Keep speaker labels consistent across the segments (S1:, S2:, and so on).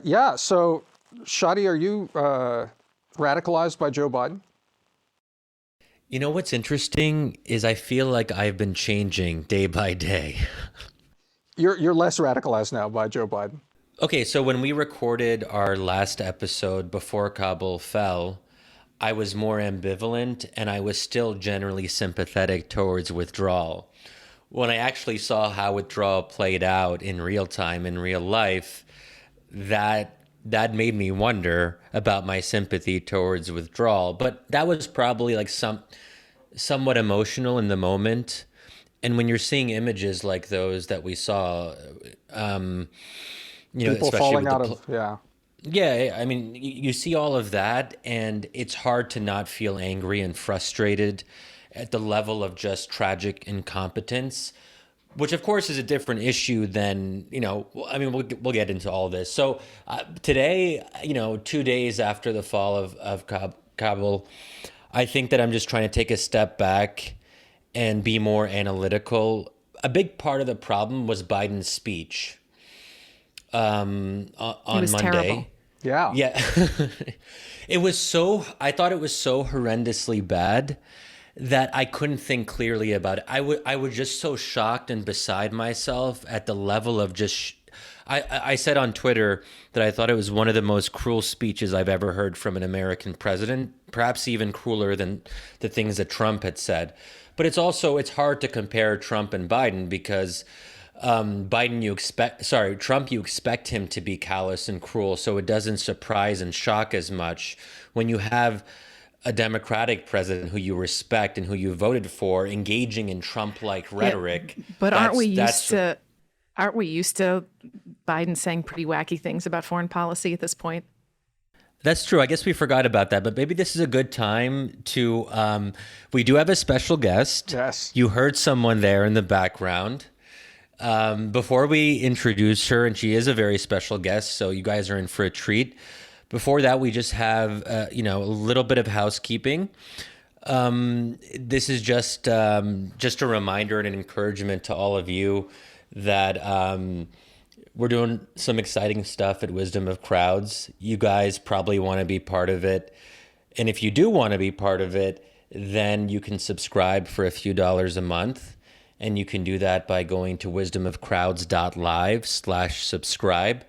S1: Yeah. So, Shadi, are you radicalized by Joe Biden?
S2: You know what's interesting is I feel like I've been changing day by day.
S1: You're less radicalized now by Joe Biden.
S2: Okay, so when we recorded our last episode before Kabul fell, I was more ambivalent and I was still generally sympathetic towards withdrawal. When I actually saw how withdrawal played out in real time, in real life, that made me wonder about my sympathy towards withdrawal. But that was probably like somewhat emotional in the moment. And when you're seeing images like those that we saw,
S1: People
S2: especially
S1: falling
S2: with
S1: out of, yeah.
S2: yeah, I mean, you see all of that, and it's hard to not feel angry and frustrated at the level of just tragic incompetence, which of course is a different issue than, I mean, we'll get into all this. So today, 2 days after the fall of Kabul, I think that I'm just trying to take a step back and be more analytical. A big part of the problem was Biden's speech on Monday.
S3: Terrible.
S1: Yeah.
S2: Yeah. I thought it was so horrendously bad that I couldn't think clearly about it. I was just so shocked and beside myself at the level of just, I said on Twitter that I thought it was one of the most cruel speeches I've ever heard from an American president, perhaps even crueler than the things that Trump had said. But it's hard to compare Trump and Biden because Trump, you expect him to be callous and cruel, so it doesn't surprise and shock as much when you have a Democratic president who you respect and who you voted for engaging in Trump-like rhetoric.
S3: Yeah, but aren't we used to Biden saying pretty wacky things about foreign policy at this point?
S2: That's true. I guess we forgot about that, but maybe this is a good time to, we do have a special guest.
S1: Yes.
S2: You heard someone there in the background. Before we introduce her, and she is a very special guest, so you guys are in for a treat. Before that, we just have, a little bit of housekeeping. This is just a reminder and an encouragement to all of you that we're doing some exciting stuff at Wisdom of Crowds. You guys probably want to be part of it. And if you do want to be part of it, then you can subscribe for a few dollars a month. And you can do that by going to wisdomofcrowds.live/subscribe.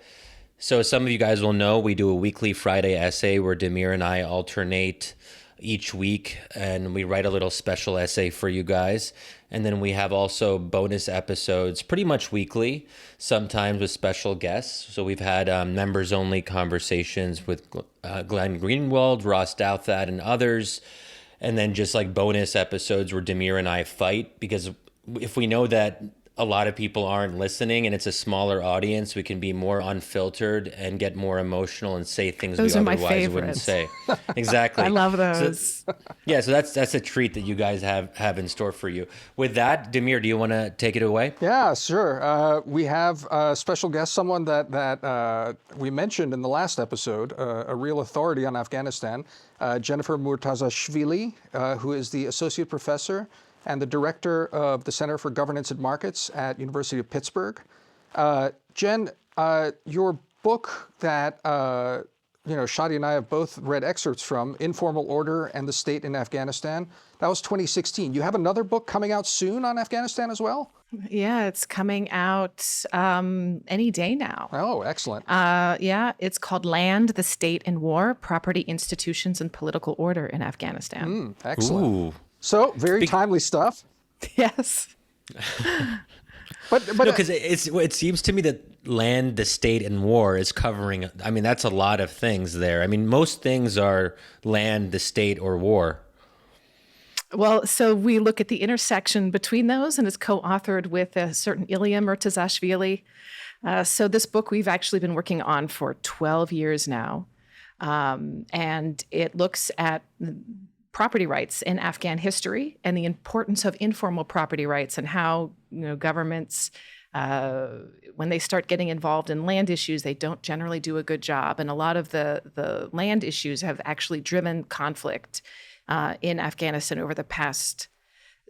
S2: So some of you guys will know we do a weekly Friday essay where Damir and I alternate each week, and we write a little special essay for you guys. And then we have also bonus episodes pretty much weekly, sometimes with special guests. So we've had members-only conversations with Glenn Greenwald, Ross Douthat, and others. And then just like bonus episodes where Damir and I fight, because if we know that a lot of people aren't listening and it's a smaller audience, we can be more unfiltered and get more emotional and say things
S3: those
S2: we
S3: are my
S2: otherwise wouldn't say. Exactly.
S3: I love those.
S2: So that's a treat that you guys have in store for you. With that, Damir, do you want to take it away?
S1: Yeah, sure. We have a special guest, someone that we mentioned in the last episode, a real authority on Afghanistan, Brick Murtazashvili, who is the associate professor and the director of the Center for Governance and Markets at University of Pittsburgh. Jen, your book that Shadi and I have both read excerpts from, Informal Order and the State in Afghanistan, that was 2016. You have another book coming out soon on Afghanistan as well?
S3: Yeah, it's coming out any day now.
S1: Oh, excellent.
S3: Yeah, it's called Land, the State and War, Property, Institutions, and Political Order in Afghanistan.
S1: Excellent.
S2: Ooh.
S1: So, very timely stuff.
S3: Yes.
S1: But
S2: because it seems to me that land, the state, and war is covering, I mean, that's a lot of things there. I mean, most things are land, the state, or war.
S3: Well, so we look at the intersection between those, and it's co-authored with a certain Brick Murtazashvili. So this book we've actually been working on for 12 years now. And it looks at property rights in Afghan history and the importance of informal property rights and how governments, when they start getting involved in land issues, they don't generally do a good job. And a lot of the land issues have actually driven conflict in Afghanistan over the past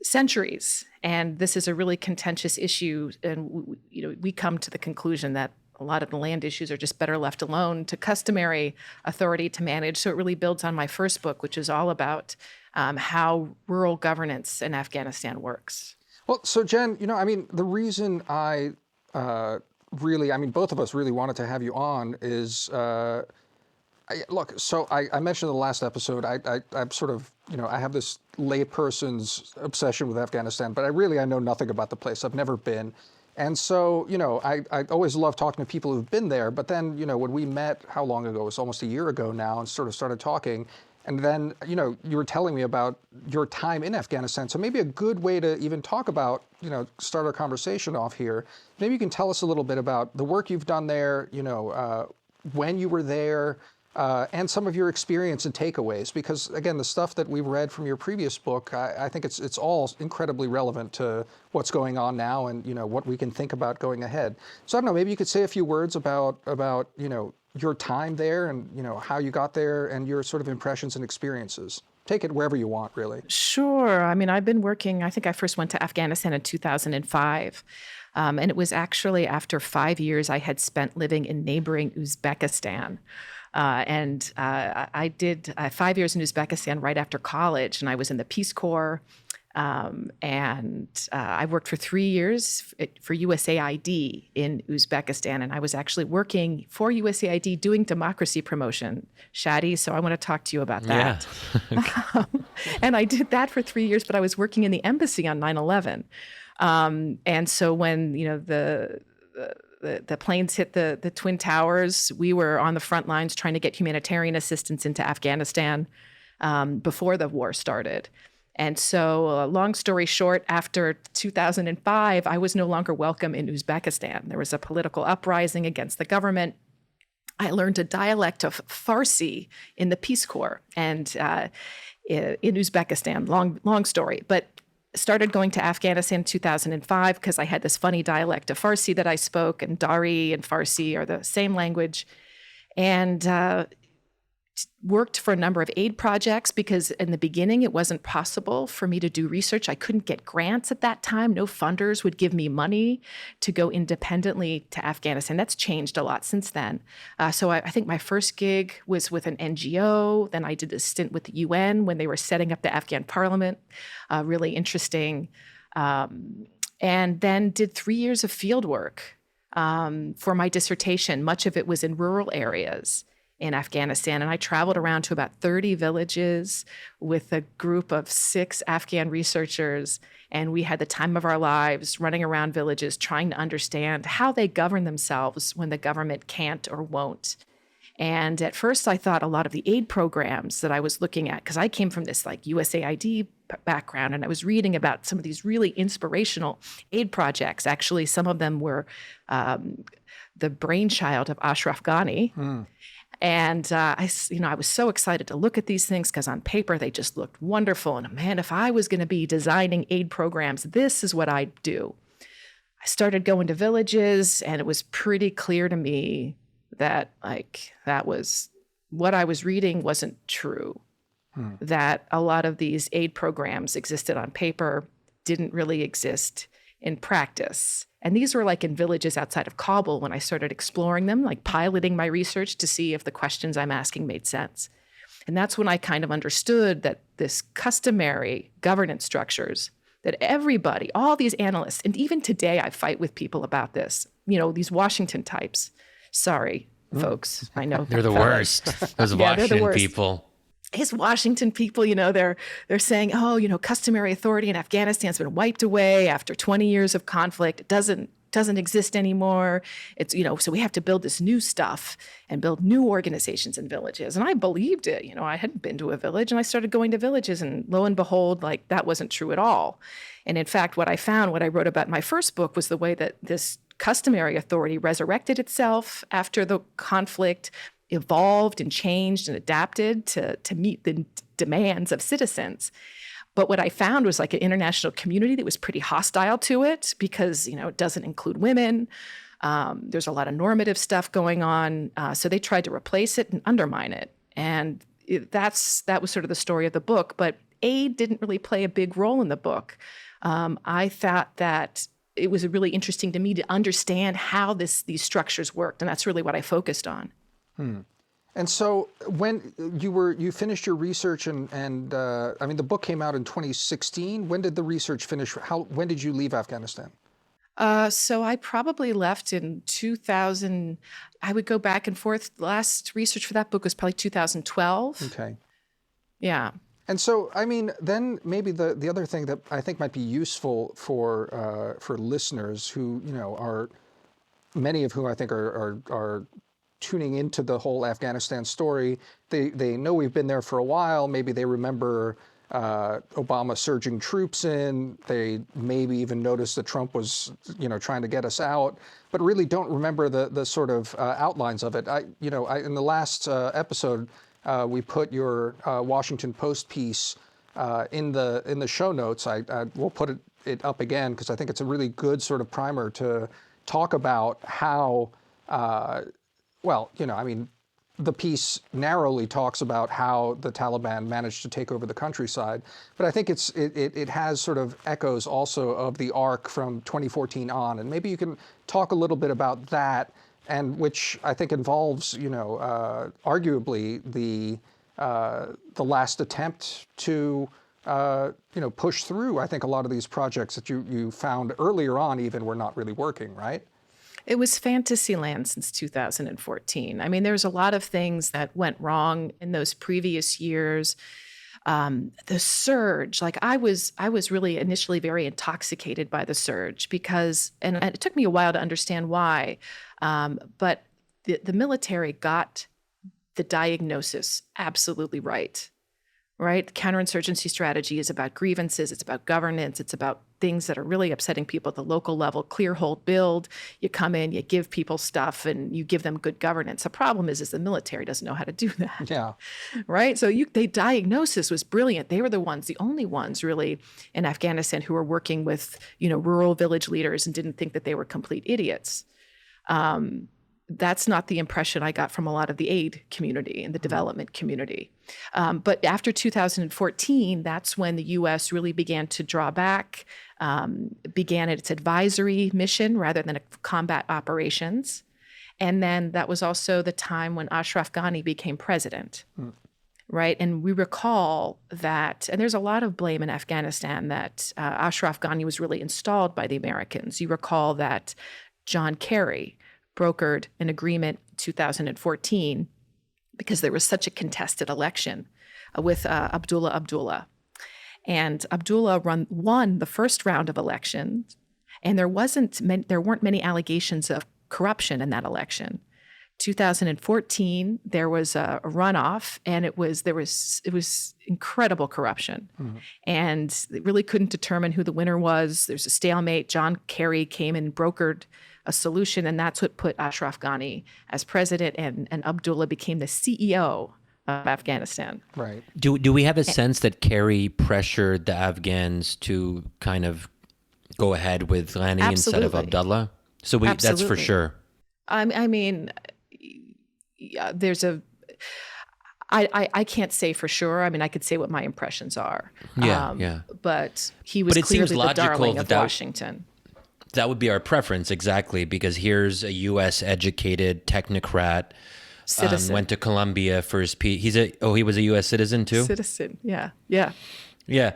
S3: centuries. And this is a really contentious issue. And we come to the conclusion that a lot of the land issues are just better left alone to customary authority to manage. So it really builds on my first book, which is all about how rural governance in Afghanistan works.
S1: Well, so Jen, the reason both of us really wanted to have you on is, look, so I mentioned in the last episode, I'm sort of, I have this layperson's obsession with Afghanistan, but I know nothing about the place. I've never been. And so, I always love talking to people who've been there. But then, when we met, how long ago? It was almost a year ago now, and sort of started talking. And then, you were telling me about your time in Afghanistan. So maybe a good way to even talk about, start our conversation off here. Maybe you can tell us a little bit about the work you've done there, when you were there, and some of your experience and takeaways. Because again, the stuff that we've read from your previous book, I think it's all incredibly relevant to what's going on now and what we can think about going ahead. So I don't know, maybe you could say a few words about your time there and how you got there and your sort of impressions and experiences. Take it wherever you want, really.
S3: Sure. I've been working, I think I first went to Afghanistan in 2005. And it was actually after 5 years I had spent living in neighboring Uzbekistan. I did 5 years in Uzbekistan right after college, and I was in the Peace Corps. I worked for 3 years for USAID in Uzbekistan, and I was actually working for USAID doing democracy promotion, Shadi. So I want to talk to you about that.
S2: Yeah.
S3: And I did that for 3 years, but I was working in the embassy on 9/11. And so when the planes hit the Twin Towers, we were on the front lines trying to get humanitarian assistance into Afghanistan before the war started. And so, long story short, after 2005, I was no longer welcome in Uzbekistan. There was a political uprising against the government. I learned a dialect of Farsi in the Peace Corps and in Uzbekistan. Long story, but started going to Afghanistan in 2005 because I had this funny dialect of Farsi that I spoke, and Dari and Farsi are the same language. And worked for a number of aid projects because in the beginning it wasn't possible for me to do research. I couldn't get grants at that time. No funders would give me money to go independently to Afghanistan. That's changed a lot since then. So I think my first gig was with an NGO. Then I did a stint with the UN when they were setting up the Afghan parliament. Really interesting. And then did 3 years of field work for my dissertation. Much of it was in rural areas in Afghanistan. And I traveled around to about 30 villages with a group of 6 Afghan researchers. And we had the time of our lives running around villages, trying to understand how they govern themselves when the government can't or won't. And at first I thought a lot of the aid programs that I was looking at, because I came from this like USAID background, and I was reading about some of these really inspirational aid projects. Actually, some of them were the brainchild of Ashraf Ghani. And I was so excited to look at these things because on paper they just looked wonderful. And man, if I was going to be designing aid programs, this is what I'd do. I started going to villages, and it was pretty clear to me that that was what I was reading wasn't true. That a lot of these aid programs existed on paper, didn't really exist in practice. And these were like in villages outside of Kabul when I started exploring them, like piloting my research to see if the questions I'm asking made sense. And that's when I kind of understood that this customary governance structures that everybody, all these analysts, and even today I fight with people about this, these Washington types. Sorry, folks, I know.
S2: They're the worst. Those Washington people.
S3: His Washington people, they're saying, customary authority in Afghanistan has been wiped away after 20 years of conflict. It doesn't exist anymore. It's, so we have to build this new stuff and build new organizations in villages. And I believed it. I hadn't been to a village, and I started going to villages, and lo and behold, that wasn't true at all. And in fact, what I wrote about in my first book was the way that this customary authority resurrected itself after the conflict, evolved and changed and adapted to meet the demands of citizens. But what I found was like an international community that was pretty hostile to it because, it doesn't include women. There's a lot of normative stuff going on. So they tried to replace it and undermine it. And that was sort of the story of the book. But aid didn't really play a big role in the book. I thought that it was really interesting to me to understand how these structures worked, and that's really what I focused on.
S1: And so when you finished your research and I mean, the book came out in 2016. When did the research finish? When did you leave Afghanistan?
S3: So I probably left in 2000. I would go back and forth. Last research for that book was probably 2012.
S1: Okay.
S3: Yeah.
S1: And so, I mean, then maybe the other thing that I think might be useful for listeners who, are many of whom I think are tuning into the whole Afghanistan story. They know we've been there for a while. Maybe they remember Obama surging troops in. They maybe even noticed that Trump was, trying to get us out, but really don't remember the sort of outlines of it. In the last episode, we put your Washington Post piece in the show notes. We'll put it up again because I think it's a really good sort of primer to talk about how, the piece narrowly talks about how the Taliban managed to take over the countryside, but I think it has sort of echoes also of the arc from 2014 on, and maybe you can talk a little bit about that, and which I think involves, arguably the last attempt to, push through. I think a lot of these projects that you found earlier on even were not really working, right?
S3: It was fantasy land since 2014. I mean, there's a lot of things that went wrong in those previous years. The surge, like I was really initially very intoxicated by the surge because, and it took me a while to understand why, but the military got the diagnosis absolutely right. Right? Counterinsurgency strategy is about grievances. It's about governance. It's about things that are really upsetting people at the local level. Clear, hold, build. You come in, you give people stuff, and you give them good governance. The problem is the military doesn't know how to do that.
S1: Yeah.
S3: Right? So the diagnosis was brilliant. They were the only ones really in Afghanistan who were working with, rural village leaders and didn't think that they were complete idiots. That's not the impression I got from a lot of the aid community and the development community. But after 2014, that's when the U.S. really began to draw back, began its advisory mission rather than a combat operations. And then that was also the time when Ashraf Ghani became president. Right. And we recall that, and there's a lot of blame in Afghanistan that Ashraf Ghani was really installed by the Americans. You recall that John Kerry brokered an agreement in 2014 because there was such a contested election with Abdullah. And Abdullah won the first round of elections, and there weren't many allegations of corruption in that election. 2014, there was a runoff, and it was incredible corruption, and they really couldn't determine who the winner was. There's a stalemate. John Kerry came and brokered a solution, and that's what put Ashraf Ghani as president, and Abdullah became the CEO of Afghanistan.
S1: Right.
S2: Do we have a sense that Kerry pressured the Afghans to kind of go ahead with Ghani instead of Abdullah? So that's for sure.
S3: I mean, there's I can't say for sure. I mean, I could say what my impressions are.
S2: Yeah.
S3: But he was clearly the darling of Washington.
S2: That would be our preference, exactly, because here's a U.S. educated technocrat,
S3: citizen.
S2: Went to Columbia for his he was a U.S. citizen too?
S3: Citizen, yeah.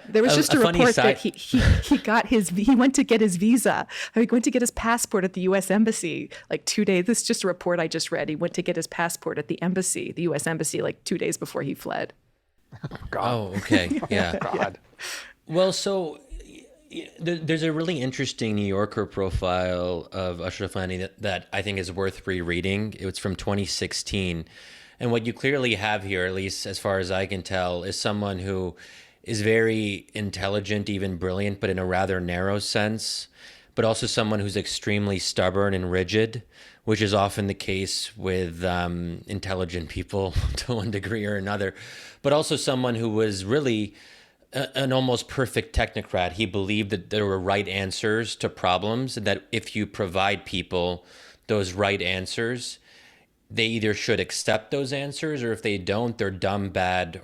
S2: There
S3: was just a report that he went to get his visa. He went to get his passport at the U.S. Embassy like 2 days. This is just a report I just read. He went to get his passport at the U.S. Embassy, like 2 days before he fled.
S2: Oh, okay, yeah.
S1: God.
S2: Well, so there's a really interesting New Yorker profile of Ashraf Ghani that I think is worth rereading. It was from 2016. And what you clearly have here, at least as far as I can tell, is someone who is very intelligent, even brilliant, but in a rather narrow sense, but also someone who's extremely stubborn and rigid, which is often the case with intelligent people to one degree or another, but also someone who was really an almost perfect technocrat. He believed that there were right answers to problems, and that if you provide people those right answers, they either should accept those answers, or if they don't, they're dumb, bad,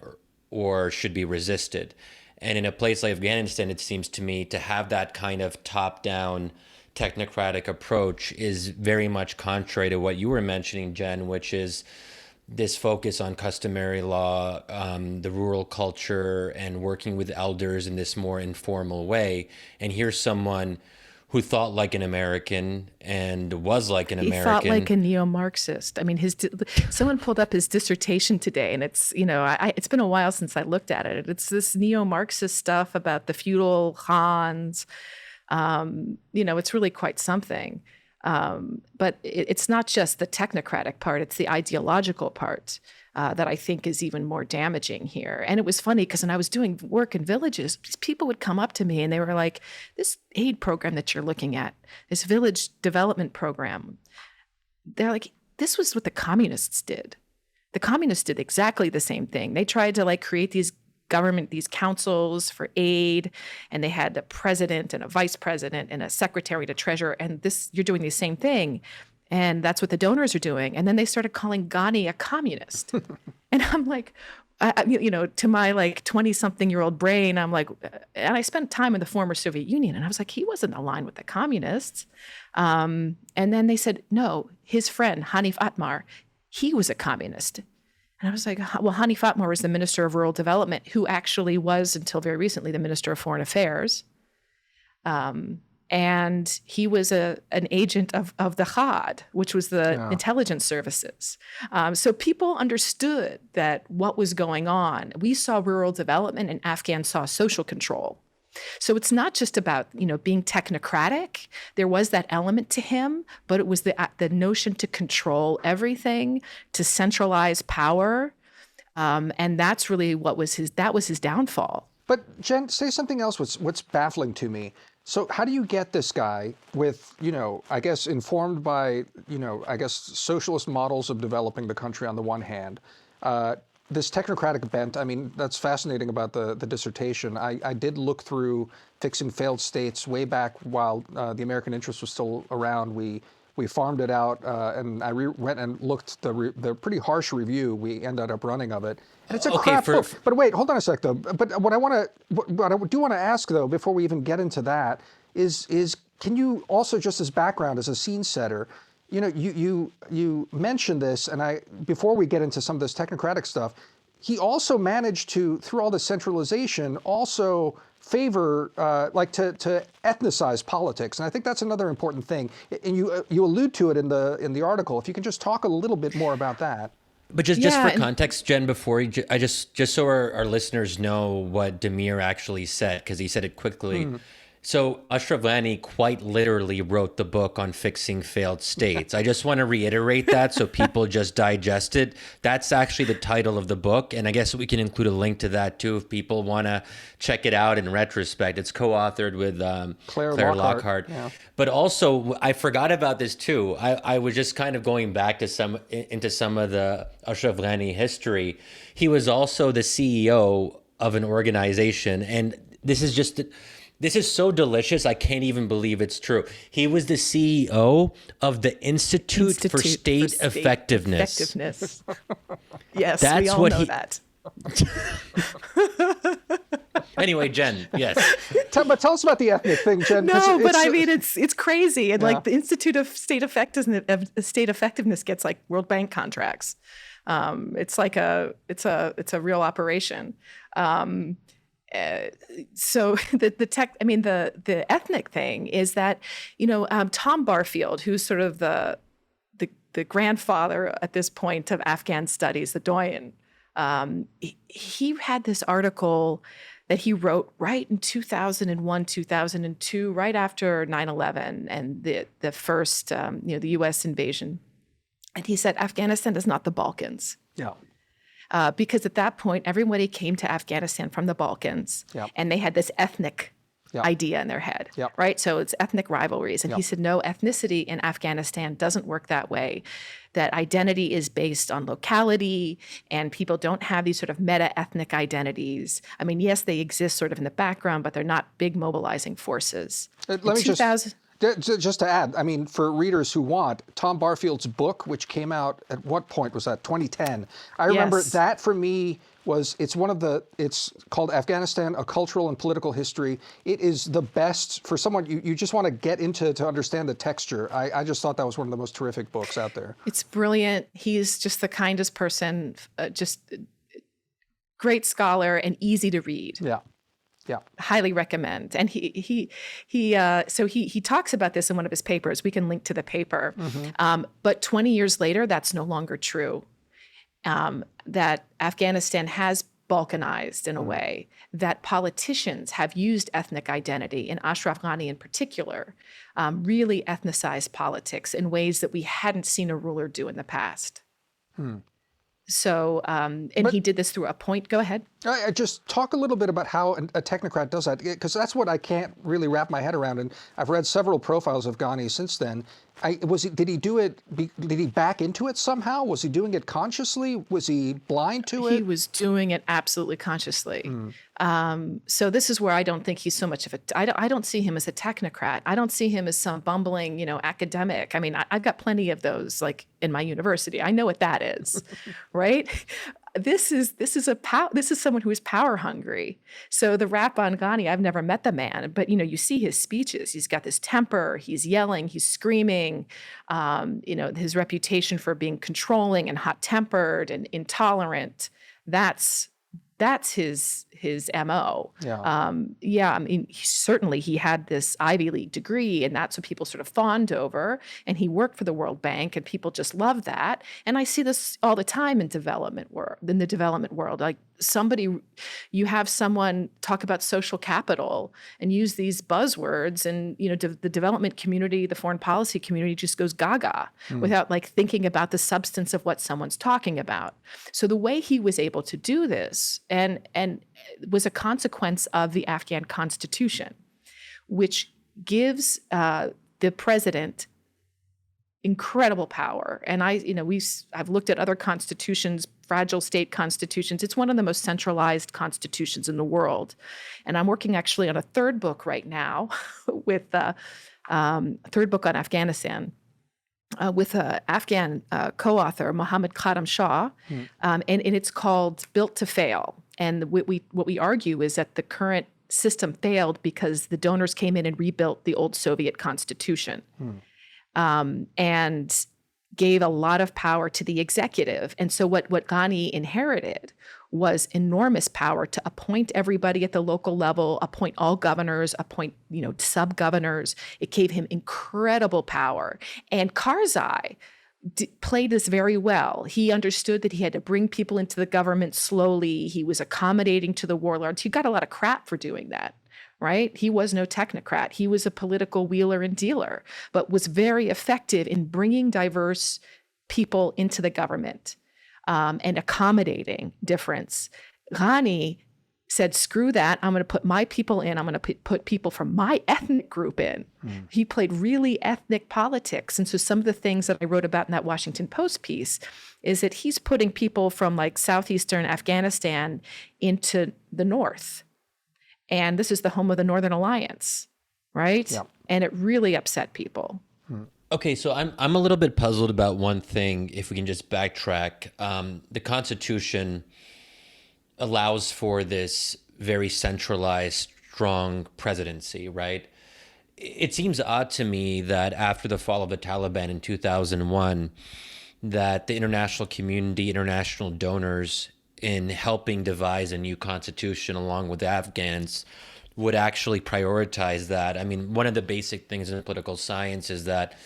S2: or should be resisted. And in a place like Afghanistan, it seems to me, to have that kind of top-down technocratic approach is very much contrary to what you were mentioning, Jen, which is this focus on customary law, the rural culture, and working with elders in this more informal way. And here's someone who thought like an American and was like an American.
S3: He thought like a neo-Marxist. I mean, someone pulled up his dissertation today, and it's, it's been a while since I looked at it. It's this neo-Marxist stuff about the feudal Khans. It's really quite something. But it's not just the technocratic part, it's the ideological part that I think is even more damaging here. And it was funny because when I was doing work in villages, people would come up to me and they were like, this aid program that you're looking at, this village development program, they're like, this was what the communists did. The communists did exactly the same thing. They tried to create these councils for aid, and they had a president and a vice president and a secretary to treasurer, and you're doing the same thing. And that's what the donors are doing. And then they started calling Ghani a communist. And I'm like, to my 20-something-year-old brain, I'm like, and I spent time in the former Soviet Union, and I was like, he wasn't aligned with the communists. And then they said, no, his friend, Hanif Atmar, he was a communist. And I was like, well, Hanif Atmar was the Minister of Rural Development, who actually was, until very recently, the Minister of Foreign Affairs. And he was an agent of the Khad, which was the intelligence services. So people understood that what was going on. We saw rural development, and Afghans saw social control. So it's not just about, being technocratic. There was that element to him, but it was the notion to control everything, to centralize power. And that's really what was his downfall.
S1: But Jen, say something else what's baffling to me. So how do you get this guy with, I guess informed by, socialist models of developing the country on the one hand, this technocratic bent? I mean, that's fascinating about the dissertation. I did look through Fixing Failed States way back while the American interest was still around. We farmed it out, and I went and looked the pretty harsh review we ended up running of it. And it's a crap book. But wait, hold on a sec though. But what I do want to ask though, before we even get into that, is can you also, just as background, as a scene setter, you mentioned this, and before we get into some of this technocratic stuff, he also managed to, through all the centralization, also favor to ethnicize politics, and I think that's another important thing. And you allude to it in the article. If you can just talk a little bit more about that.
S2: But just for context, Jen, before I just so our listeners know what Damir actually said, because he said it quickly. So Ashraf Ghani quite literally wrote the book on fixing failed states. I just want to reiterate that so people just digest it. That's actually the title of the book, and I guess we can include a link to that too if people want to check it out in retrospect. It's co-authored with Claire Lockhart. Yeah. But also, I forgot about this too. I was just kind of going back to into some of the Ashraf Ghani history. He was also the CEO of an organization, and this is so delicious, I can't even believe it's true. He was the CEO of the Institute for State Effectiveness.
S3: Yes, we all know that.
S2: Anyway, Jen, yes.
S1: But tell us about the ethnic thing, Jen.
S3: No, but I mean, it's crazy. And the Institute of State Effectiveness gets World Bank contracts. It's it's a real operation. So the ethnic thing is that, Tom Barfield, who's sort of the grandfather at this point of Afghan studies, the doyen, he had this article that he wrote right in 2001, 2002, right after 9/11 and the first, the U.S. invasion. And he said, Afghanistan is not the Balkans.
S1: Yeah.
S3: Because at that point, everybody came to Afghanistan from the Balkans, and they had this ethnic idea in their head, right? So it's ethnic rivalries. And he said, no, ethnicity in Afghanistan doesn't work that way. That identity is based on locality, and people don't have these sort of meta-ethnic identities. I mean, yes, they exist sort of in the background, but they're not big mobilizing forces.
S1: Let me just to add, I mean, for readers who want, Tom Barfield's book, which came out at what point was that? 2010. I remember that for me it's called Afghanistan, A Cultural and Political History. It is the best for someone, you just want to get into to understand the texture. I just thought that was one of the most terrific books out there.
S3: It's brilliant. He's just the kindest person, just great scholar and easy to read.
S1: Yeah. Yeah.
S3: Highly recommend. And he talks about this in one of his papers. We can link to the paper. But 20 years later, that's no longer true. That Afghanistan has balkanized in a way, that politicians have used ethnic identity, and Ashraf Ghani in particular, really ethnicized politics in ways that we hadn't seen a ruler do in the past. So, he did this through a point. Go ahead.
S1: I just talk a little bit about how a technocrat does that, because that's what I can't really wrap my head around. And I've read several profiles of Ghani since then. Did he do it? Did he back into it somehow? Was he doing it consciously? Was he blind to it?
S3: He was doing it absolutely consciously. So this is where I don't think he's so much of I don't see him as a technocrat. I don't see him as some bumbling, academic. I mean, I've got plenty of those, like in my university. I know what that is, right? This is someone who is power hungry. So the rap on Ghani, I've never met the man, but you see his speeches. He's got this temper. He's yelling. He's screaming. His reputation for being controlling and hot-tempered and intolerant. That's his MO.
S1: Yeah.
S3: I mean, he had this Ivy League degree, and that's what people sort of fawned over. And he worked for the World Bank, and people just love that. And I see this all the time in the development world. Like you have someone talk about social capital and use these buzzwords, and the development community, the foreign policy community just goes gaga without thinking about the substance of what someone's talking about. So the way he was able to do this and was a consequence of the Afghan constitution, which gives the president incredible power. And I've looked at other constitutions, fragile state constitutions. It's one of the most centralized constitutions in the world. And I'm working actually on a third book right now with a third book on Afghanistan. With an Afghan co-author, Mohammed Khatam Shah, and it's called Built to Fail. And what we argue is that the current system failed because the donors came in and rebuilt the old Soviet constitution, and gave a lot of power to the executive. And so what Ghani inherited was enormous power to appoint everybody at the local level, appoint all governors, appoint, sub-governors. It gave him incredible power. And Karzai played this very well. He understood that he had to bring people into the government slowly. He was accommodating to the warlords. He got a lot of crap for doing that, right? He was no technocrat. He was a political wheeler and dealer, but was very effective in bringing diverse people into the government. And accommodating difference. Ghani said, screw that. I'm going to put my people in. I'm going to put people from my ethnic group in. He played really ethnic politics. And so some of the things that I wrote about in that Washington Post piece is that he's putting people from southeastern Afghanistan into the north. And this is the home of the Northern Alliance, right?
S1: Yeah.
S3: And it really upset people.
S2: Okay, so I'm a little bit puzzled about one thing, if we can just backtrack. The Constitution allows for this very centralized, strong presidency, right? It seems odd to me that after the fall of the Taliban in 2001, that the international community, international donors, in helping devise a new constitution along with the Afghans, would actually prioritize that. I mean, one of the basic things in political science is that,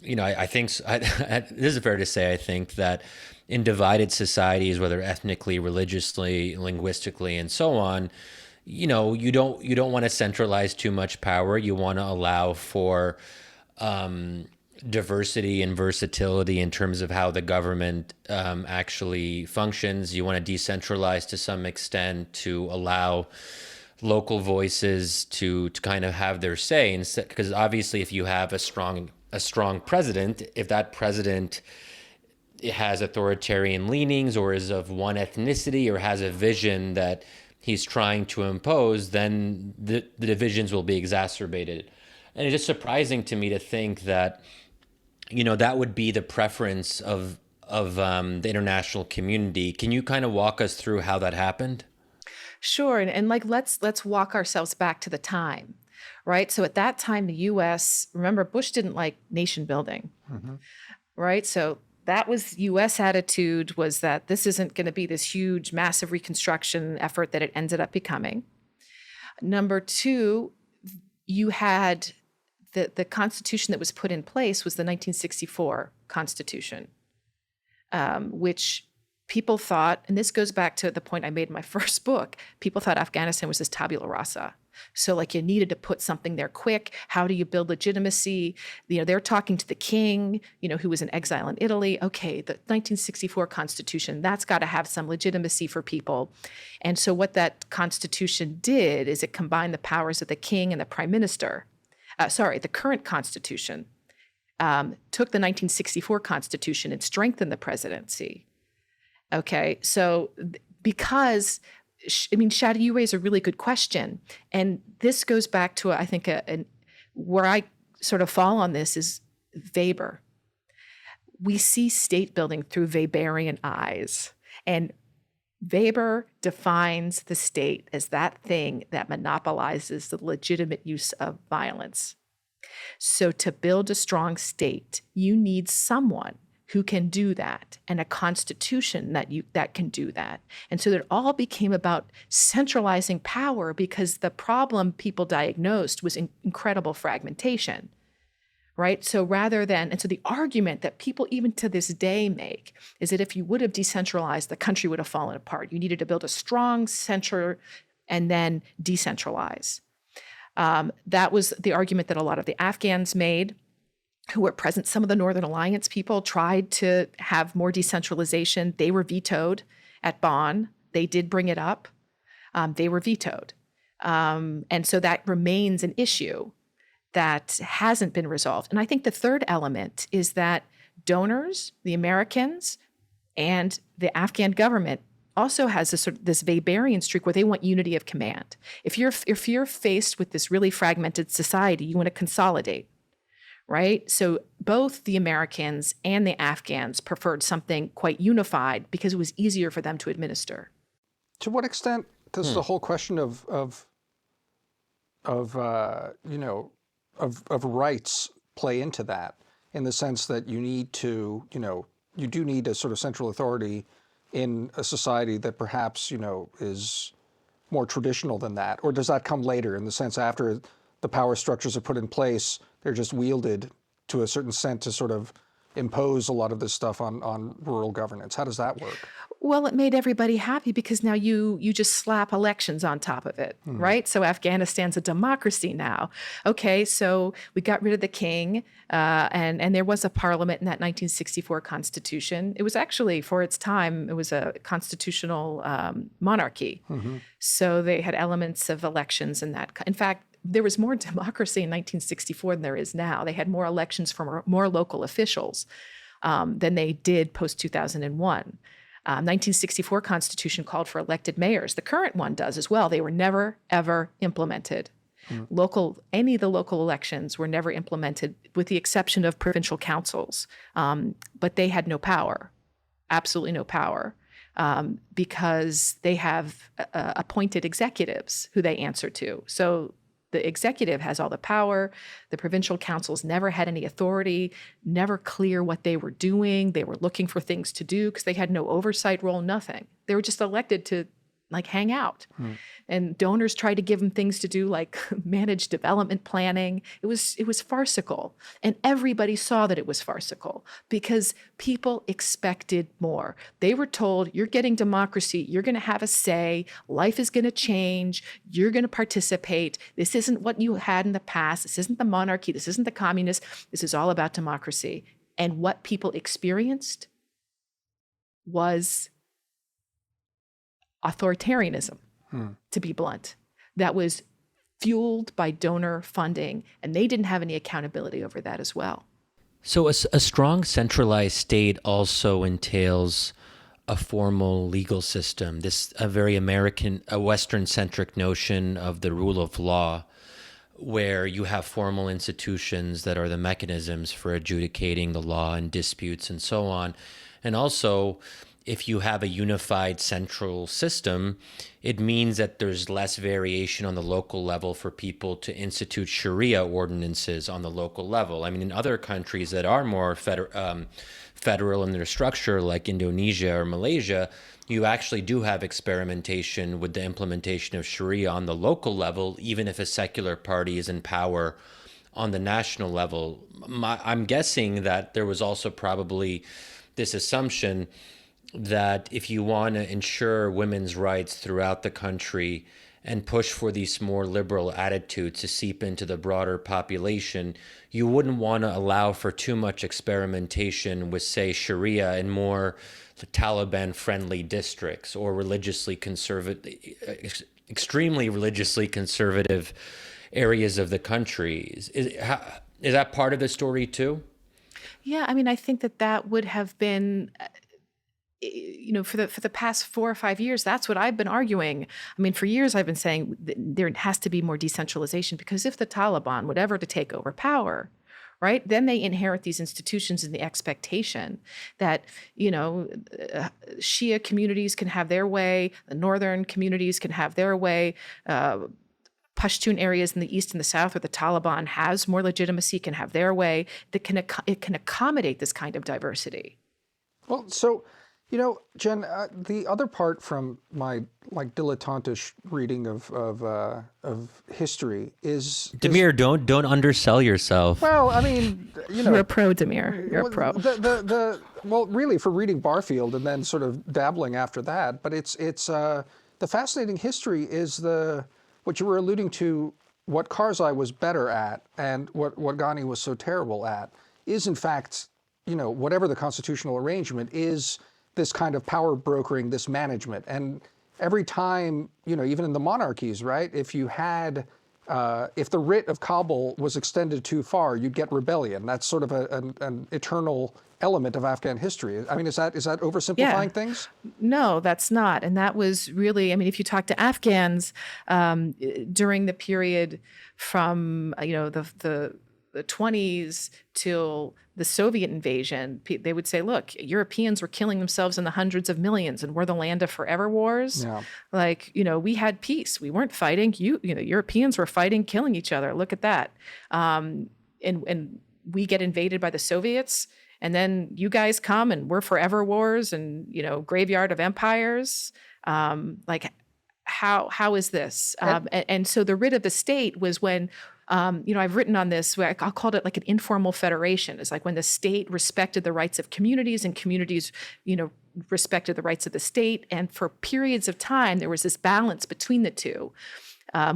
S2: I think this is fair to say, I think that in divided societies, whether ethnically, religiously, linguistically, and so on, you don't want to centralize too much power. You want to allow for diversity and versatility in terms of how the government actually functions. You want to decentralize to some extent to allow local voices to kind of have their say, because obviously if you have a strong president, if that president has authoritarian leanings or is of one ethnicity or has a vision that he's trying to impose, then the divisions will be exacerbated. And it's just surprising to me to think that, that would be the preference of the international community. Can you kind of walk us through how that happened?
S3: Sure. And like, let's walk ourselves back to the time, right? So at that time, the US, remember, Bush didn't like nation building, right? So that was US attitude, was that this isn't going to be this huge, massive reconstruction effort that it ended up becoming. Number two, you had the Constitution that was put in place was the 1964 Constitution, which people thought, and this goes back to the point I made in my first book, people thought Afghanistan was this tabula rasa. So like you needed to put something there quick. How do you build legitimacy? You know, they're talking to the king, you know, who was in exile in Italy. Okay, the 1964 Constitution, that's got to have some legitimacy for people. And so what that Constitution did is it combined the powers of the king and the prime minister. The current Constitution took the 1964 Constitution and strengthened the presidency. Okay, so because, I mean, Shadi, you raise a really good question. And this goes back to, I think, where I sort of fall on this is Weber. We see state building through Weberian eyes. And Weber defines the state as that thing that monopolizes the legitimate use of violence. So to build a strong state, you need someone who can do that, and a constitution that can do that. And so it all became about centralizing power, because the problem people diagnosed was incredible fragmentation, right? So so the argument that people even to this day make is that if you would have decentralized, the country would have fallen apart. You needed to build a strong center and then decentralize. That was the argument that a lot of the Afghans made, who were present. Some of the Northern Alliance people tried to have more decentralization. They were vetoed at Bonn. They did bring it up. They were vetoed. And so that remains an issue that hasn't been resolved. And I think the third element is that donors, the Americans, and the Afghan government also has this Weberian streak where they want unity of command. If you're faced with this really fragmented society, you want to consolidate. Right? So both the Americans and the Afghans preferred something quite unified because it was easier for them to administer.
S1: To what extent does the whole question of rights play into that, in the sense that you need to, you do need a sort of central authority in a society that perhaps, is more traditional than that? Or does that come later, in the sense after the power structures are put in place, they're just wielded to a certain extent to sort of impose a lot of this stuff on rural governance? How does that work?
S3: Well, it made everybody happy, because now you just slap elections on top of it, right? So Afghanistan's a democracy now. Okay, so we got rid of the king, and there was a parliament in that 1964 Constitution. It was actually, for its time, it was a constitutional monarchy. So they had elements of elections in that. In fact, there was more democracy in 1964 than there is now. They had more elections from more local officials than they did post-2001. 1964 Constitution called for elected mayors. The current one does as well. They were never, ever implemented. Any of the local elections were never implemented, with the exception of provincial councils. But they had no power, absolutely no power, because they have appointed executives who they answer to. So the executive has all the power. The provincial councils never had any authority, never clear what they were doing. They were looking for things to do because they had no oversight role, nothing. They were just elected to hang out. And donors tried to give them things to do, like manage development planning. It was farcical. And everybody saw that it was farcical, because people expected more. They were told, you're getting democracy, you're going to have a say, life is going to change, you're going to participate. This isn't what you had in the past. This isn't the monarchy. This isn't the communist. This is all about democracy. And what people experienced was authoritarianism, to be blunt, that was fueled by donor funding, and they didn't have any accountability over that as well.
S2: So a strong centralized state also entails a formal legal system, a very American, a Western-centric notion of the rule of law, where you have formal institutions that are the mechanisms for adjudicating the law and disputes and so on. And also, if you have a unified central system, it means that there's less variation on the local level for people to institute Sharia ordinances on the local level. I mean, in other countries that are more federal in their structure, like Indonesia or Malaysia, you actually do have experimentation with the implementation of Sharia on the local level, even if a secular party is in power on the national level. I'm guessing that there was also probably this assumption that if you want to ensure women's rights throughout the country and push for these more liberal attitudes to seep into the broader population, you wouldn't want to allow for too much experimentation with, say, Sharia in more Taliban-friendly districts or religiously conservative, extremely religiously conservative areas of the country. Is that part of the story too?
S3: Yeah, I mean, I think that would have been, for the past 4 or 5 years, that's what I've been arguing. I mean, for years I've been saying there has to be more decentralization, because if the Taliban would ever to take over power, right, then they inherit these institutions in the expectation that, Shia communities can have their way, the northern communities can have their way, Pashtun areas in the east and the south where the Taliban has more legitimacy can have their way. It can accommodate this kind of diversity.
S1: Well, so, Jen, the other part from my dilettantish reading of history is
S2: Damir, don't undersell yourself.
S1: Well, I mean,
S3: You're a pro, Damir. You're a pro.
S1: Well, really, for reading Barfield and then sort of dabbling after that, but it's the fascinating history is what you were alluding to, what Karzai was better at and what Ghani was so terrible at is, in fact, whatever the constitutional arrangement is, this kind of power brokering, this management. And every time, even in the monarchies, right, if you had, if the writ of Kabul was extended too far, you'd get rebellion. That's sort of an eternal element of Afghan history. I mean, is that oversimplifying things?
S3: No, that's not. And that was really, I mean, if you talk to Afghans during the period from, the 20s till the Soviet invasion, they would say, look, Europeans were killing themselves in the hundreds of millions and we're the land of forever wars. Yeah. We had peace. We weren't fighting. Europeans were fighting, killing each other. Look at that. And we get invaded by the Soviets, and then you guys come and we're forever wars and, graveyard of empires. How is this? And so the writ of the state was when, I've written on this, I'll call it like an informal federation. It's like when the state respected the rights of communities and communities, respected the rights of the state. And for periods of time, there was this balance between the two,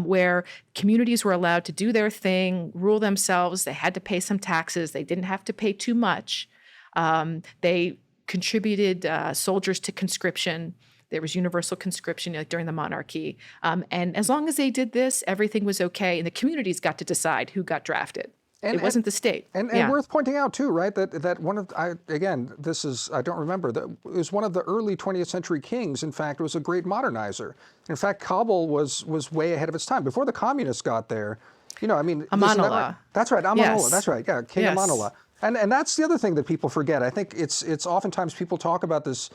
S3: where communities were allowed to do their thing, rule themselves. They had to pay some taxes. They didn't have to pay too much. They contributed soldiers to conscription. There was universal conscription during the monarchy. And as long as they did this, everything was okay. And the communities got to decide who got drafted. It wasn't the state.
S1: And worth pointing out, too, right, that one of, I don't remember, that it was one of the early 20th century kings, in fact, was a great modernizer. In fact, Kabul was way ahead of its time. Before the communists got there,
S3: Amanullah.
S1: That's right, Amanullah,
S3: Yes.
S1: That's right, yeah, King
S3: Yes.
S1: Amanullah. And that's the other thing that people forget. I think it's oftentimes people talk about this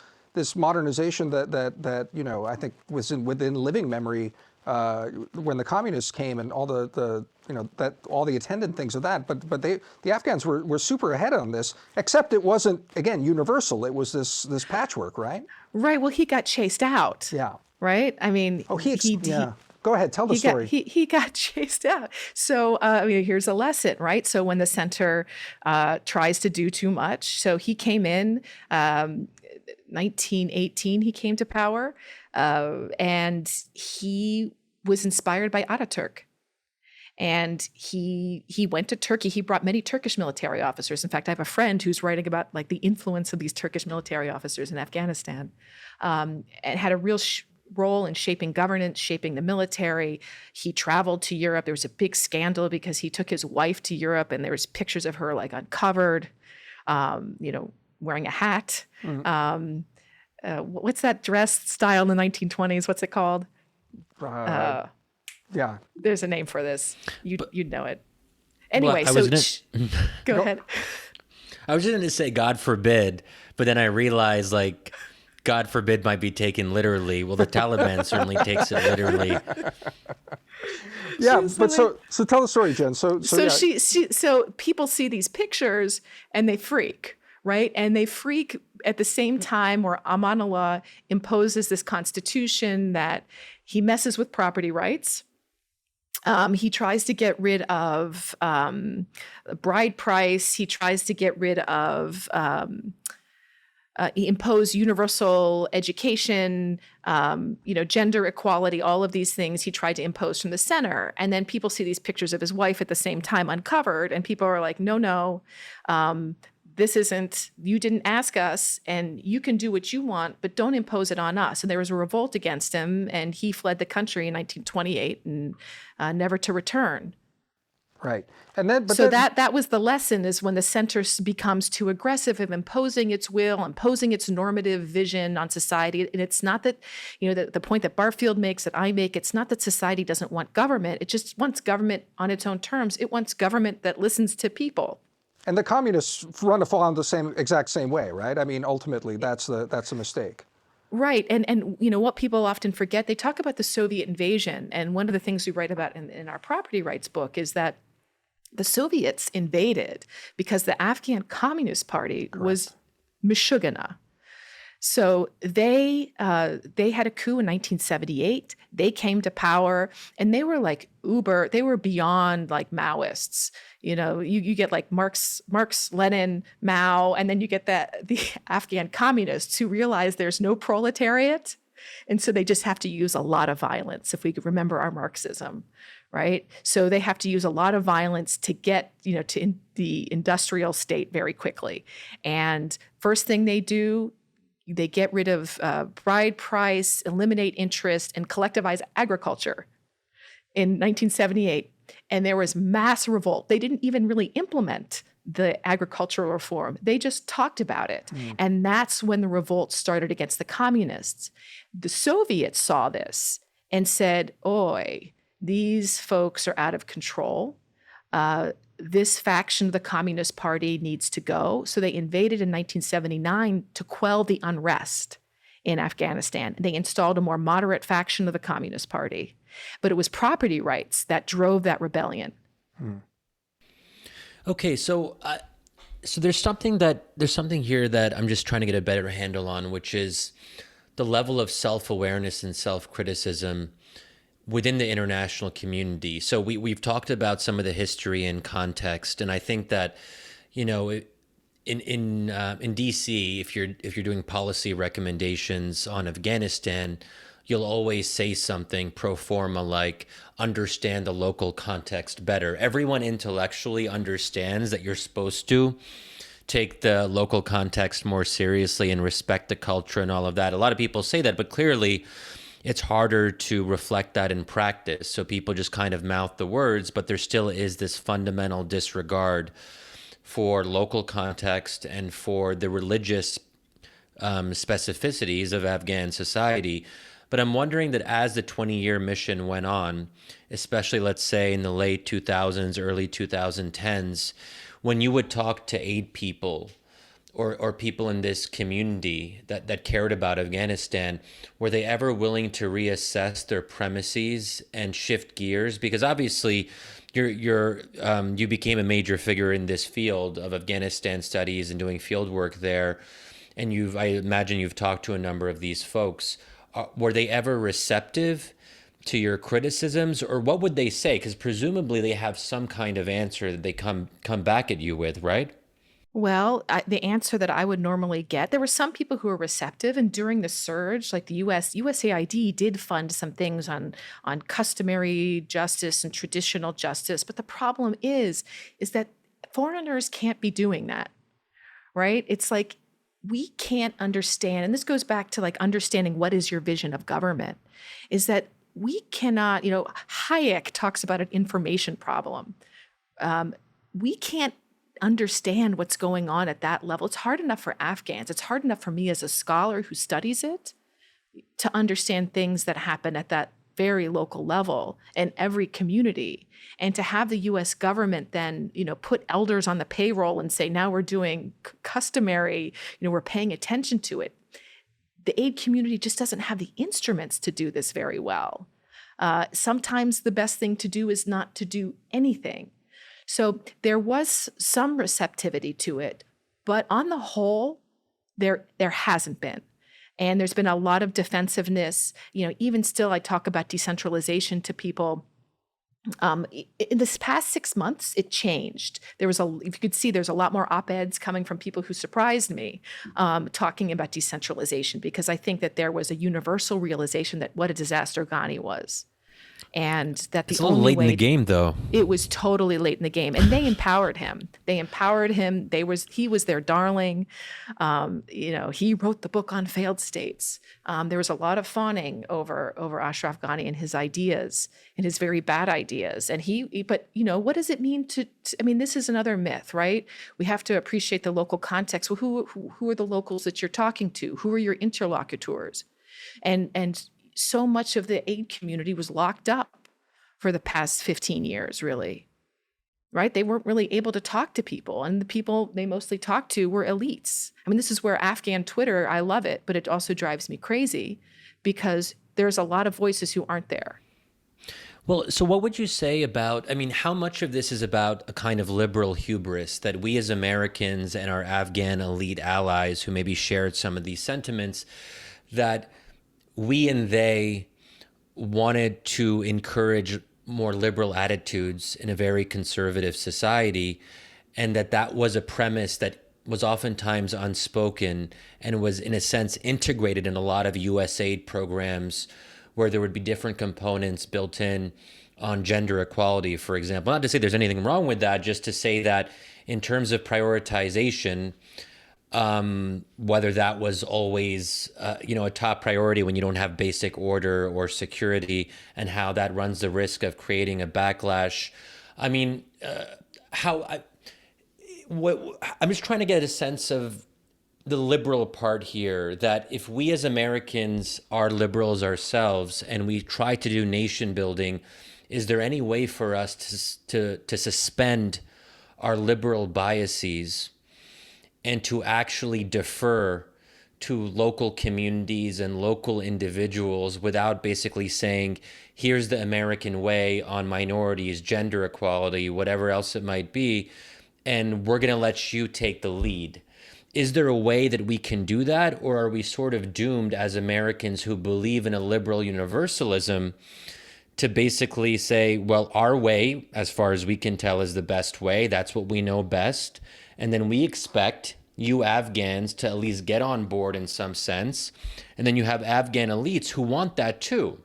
S1: modernization that I think was within living memory when the communists came and all all the attendant things of that. But the Afghans were super ahead on this, except it wasn't, again, universal. It was this patchwork, right?
S3: Right. Well, he got chased out.
S1: Yeah.
S3: Right. I mean,
S1: yeah. Go ahead, tell the story.
S3: He got chased out. So here's a lesson, right? So when the center tries to do too much, so he came in. 1918, he came to power, and he was inspired by Ataturk. And he went to Turkey. He brought many Turkish military officers. In fact, I have a friend who's writing about the influence of these Turkish military officers in Afghanistan, and had a real role in shaping governance, shaping the military. He traveled to Europe. There was a big scandal because he took his wife to Europe, and there was pictures of her uncovered, wearing a hat. Mm-hmm. What's that dress style in the 1920s? What's it called?
S1: Yeah.
S3: There's a name for this. You'd know it. Anyway, well, go ahead.
S2: I was just going to say, God forbid, but then I realized, like, God forbid might be taken literally. Well, the Taliban certainly takes it literally.
S1: Yeah, but so tell the story, Jen. So yeah.
S3: So people see these pictures and they freak, right? And they freak at the same time where Amanullah imposes this constitution that he messes with property rights. He tries to get rid of bride price. He tries to get rid of impose universal education, gender equality, all of these things he tried to impose from the center. And then people see these pictures of his wife at the same time uncovered, and people are like, no, this isn't, you didn't ask us, and you can do what you want, but don't impose it on us. And there was a revolt against him, and he fled the country in 1928 and never to return.
S1: Right. And then,
S3: that was the lesson, is when the center becomes too aggressive of imposing its will, imposing its normative vision on society. And it's not that, the point that Barfield makes, that I make, it's not that society doesn't want government. It just wants government on its own terms. It wants government that listens to people.
S1: And the communists run to fall in the exact same way, right? I mean, ultimately, that's a mistake.
S3: Right. And what people often forget, they talk about the Soviet invasion. And one of the things we write about in our property rights book is that the Soviets invaded because the Afghan Communist Party was Meshuggah. So they had a coup in 1978. They came to power, and they were like they were beyond like Maoists. You get like Marx, Lenin, Mao, and then you get the Afghan communists who realize there's no proletariat. And so they just have to use a lot of violence, if we could remember our Marxism, right? So they have to use a lot of violence to get, to the industrial state very quickly. And first thing they do, they get rid of bride price, eliminate interest, and collectivize agriculture in 1978. And there was mass revolt. They didn't even really implement the agricultural reform. They just talked about it. And that's when the revolt started against the communists. The Soviets saw this and said, "Oi, these folks are out of control. This faction of the Communist Party needs to go." So they invaded in 1979 to quell the unrest in Afghanistan. They installed a more moderate faction of the Communist Party. But it was property rights that drove that rebellion.
S2: Okay, so there's something here that I'm just trying to get a better handle on, which is the level of self-awareness and self-criticism within the international community. So we've talked about some of the history and context, and I think that, in DC, if you're doing policy recommendations on Afghanistan, you'll always say something pro forma like, understand the local context better. Everyone intellectually understands that you're supposed to take the local context more seriously and respect the culture and all of that. A lot of people say that, but clearly it's harder to reflect that in practice. So people just kind of mouth the words, but there still is this fundamental disregard for local context and for the religious specificities of Afghan society. But I'm wondering that as the 20-year mission went on, especially let's say in the late 2000s, early 2010s, when you would talk to aid people or people in this community that cared about Afghanistan, were they ever willing to reassess their premises and shift gears? Because obviously you became a major figure in this field of Afghanistan studies and doing field work there. And I imagine you've talked to a number of these folks. Were they ever receptive to your criticisms, or what would they say? Because presumably they have some kind of answer that they come back at you with, right?
S3: Well, the answer that I would normally get, there were some people who were receptive, and during the surge, like the USAID did fund some things on customary justice and traditional justice. But the problem is that foreigners can't be doing that, right? It's like, we can't understand, and this goes back to like understanding what is your vision of government, is that we cannot, Hayek talks about an information problem. We can't understand what's going on at that level. It's hard enough for Afghans. It's hard enough for me as a scholar who studies it to understand things that happen at that very local level in every community. And to have the US government then, put elders on the payroll and say, now we're doing customary, we're paying attention to it. The aid community just doesn't have the instruments to do this very well. Sometimes the best thing to do is not to do anything. So there was some receptivity to it, but on the whole, there hasn't been. And there's been a lot of defensiveness. Even still, I talk about decentralization to people. In this past 6 months, it changed. If you could see, there's a lot more op-eds coming from people who surprised me, talking about decentralization, because I think that there was a universal realization that what a disaster Ghani was. And that
S2: it's a little late in the game, though.
S3: It was totally late in the game, and they empowered him. He was their darling. He wrote the book on failed states. There was a lot of fawning over Ashraf Ghani and his ideas, and his very bad ideas. And but what does it mean to? I mean, this is another myth, right? We have to appreciate the local context. Well, who are the locals that you're talking to? Who are your interlocutors? And so much of the aid community was locked up for the past 15 years, really, right? They weren't really able to talk to people, and the people they mostly talked to were elites. I mean, this is where Afghan Twitter, I love it, but it also drives me crazy because there's a lot of voices who aren't there.
S2: Well, so what would you say about, how much of this is about a kind of liberal hubris that we as Americans and our Afghan elite allies who maybe shared some of these sentiments, that we and they wanted to encourage more liberal attitudes in a very conservative society, and that was a premise that was oftentimes unspoken and was, in a sense, integrated in a lot of US aid programs where there would be different components built in on gender equality, for example. Not to say there's anything wrong with that, just to say that in terms of prioritization, whether that was always, a top priority when you don't have basic order or security, and how that runs the risk of creating a backlash. I'm just trying to get a sense of the liberal part here, that if we as Americans are liberals ourselves and we try to do nation building, is there any way for us to suspend our liberal biases and to actually defer to local communities and local individuals without basically saying, here's the American way on minorities, gender equality, whatever else it might be, and we're going to let you take the lead? Is there a way that we can do that, or are we sort of doomed as Americans who believe in a liberal universalism to basically say, well, our way, as far as we can tell, is the best way. That's what we know best. And then we expect you Afghans to at least get on board in some sense. And then you have Afghan elites who want that too.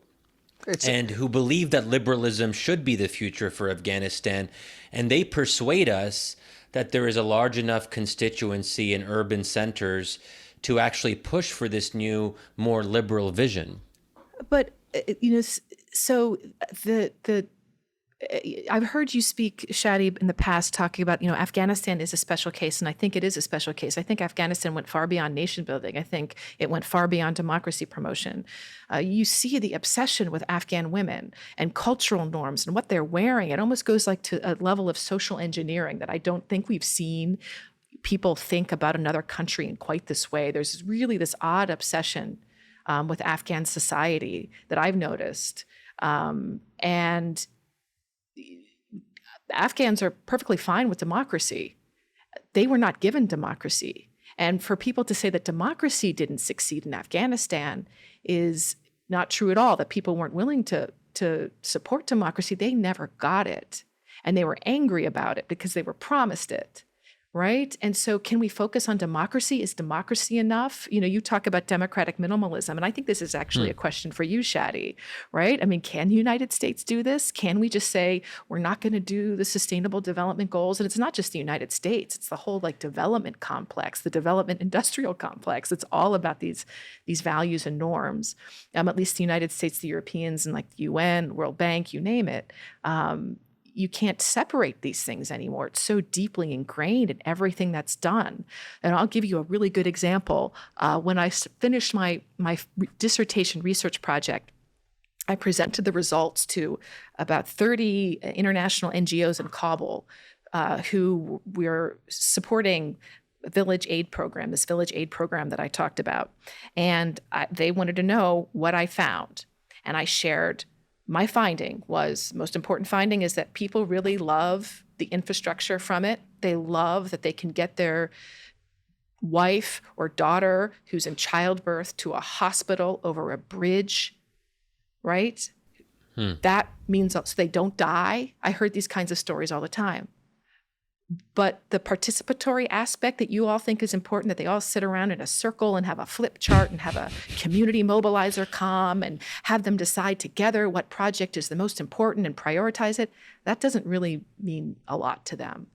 S2: And who believe that liberalism should be the future for Afghanistan. And they persuade us that there is a large enough constituency in urban centers to actually push for this new, more liberal vision.
S3: But, so I've heard you speak, Shadi, in the past talking about, Afghanistan is a special case, and I think it is a special case. I think Afghanistan went far beyond nation building. I think it went far beyond democracy promotion. You see the obsession with Afghan women and cultural norms and what they're wearing. It almost goes like to a level of social engineering that I don't think we've seen people think about another country in quite this way. There's really this odd obsession with Afghan society that I've noticed. And Afghans are perfectly fine with democracy. They were not given democracy. And for people to say that democracy didn't succeed in Afghanistan is not true at all, that people weren't willing to support democracy. They never got it. And they were angry about it because they were promised it. Right? And so can we focus on democracy? Is democracy enough? You talk about democratic minimalism, and I think this is actually a question for you, Shadi, right? I mean, can the United States do this? Can we just say, we're not going to do the sustainable development goals? And it's not just the United States, it's the whole development complex, the development industrial complex. It's all about these values and norms. At least the United States, the Europeans, and the UN, World Bank, you name it. You can't separate these things anymore. It's so deeply ingrained in everything that's done. And I'll give you a really good example. When I finished my dissertation research project I presented the results to about 30 international NGOs in Kabul who were supporting village aid program, this village aid program that I talked about. And they wanted to know what I found. And I shared my finding was, most important finding is that people really love the infrastructure from it. They love that they can get their wife or daughter who's in childbirth to a hospital over a bridge, right? That means so they don't die. I heard these kinds of stories all the time. But the participatory aspect that you all think is important, that they all sit around in a circle and have a flip chart and have a community mobilizer come and have them decide together what project is the most important and prioritize it, that doesn't really mean a lot to them.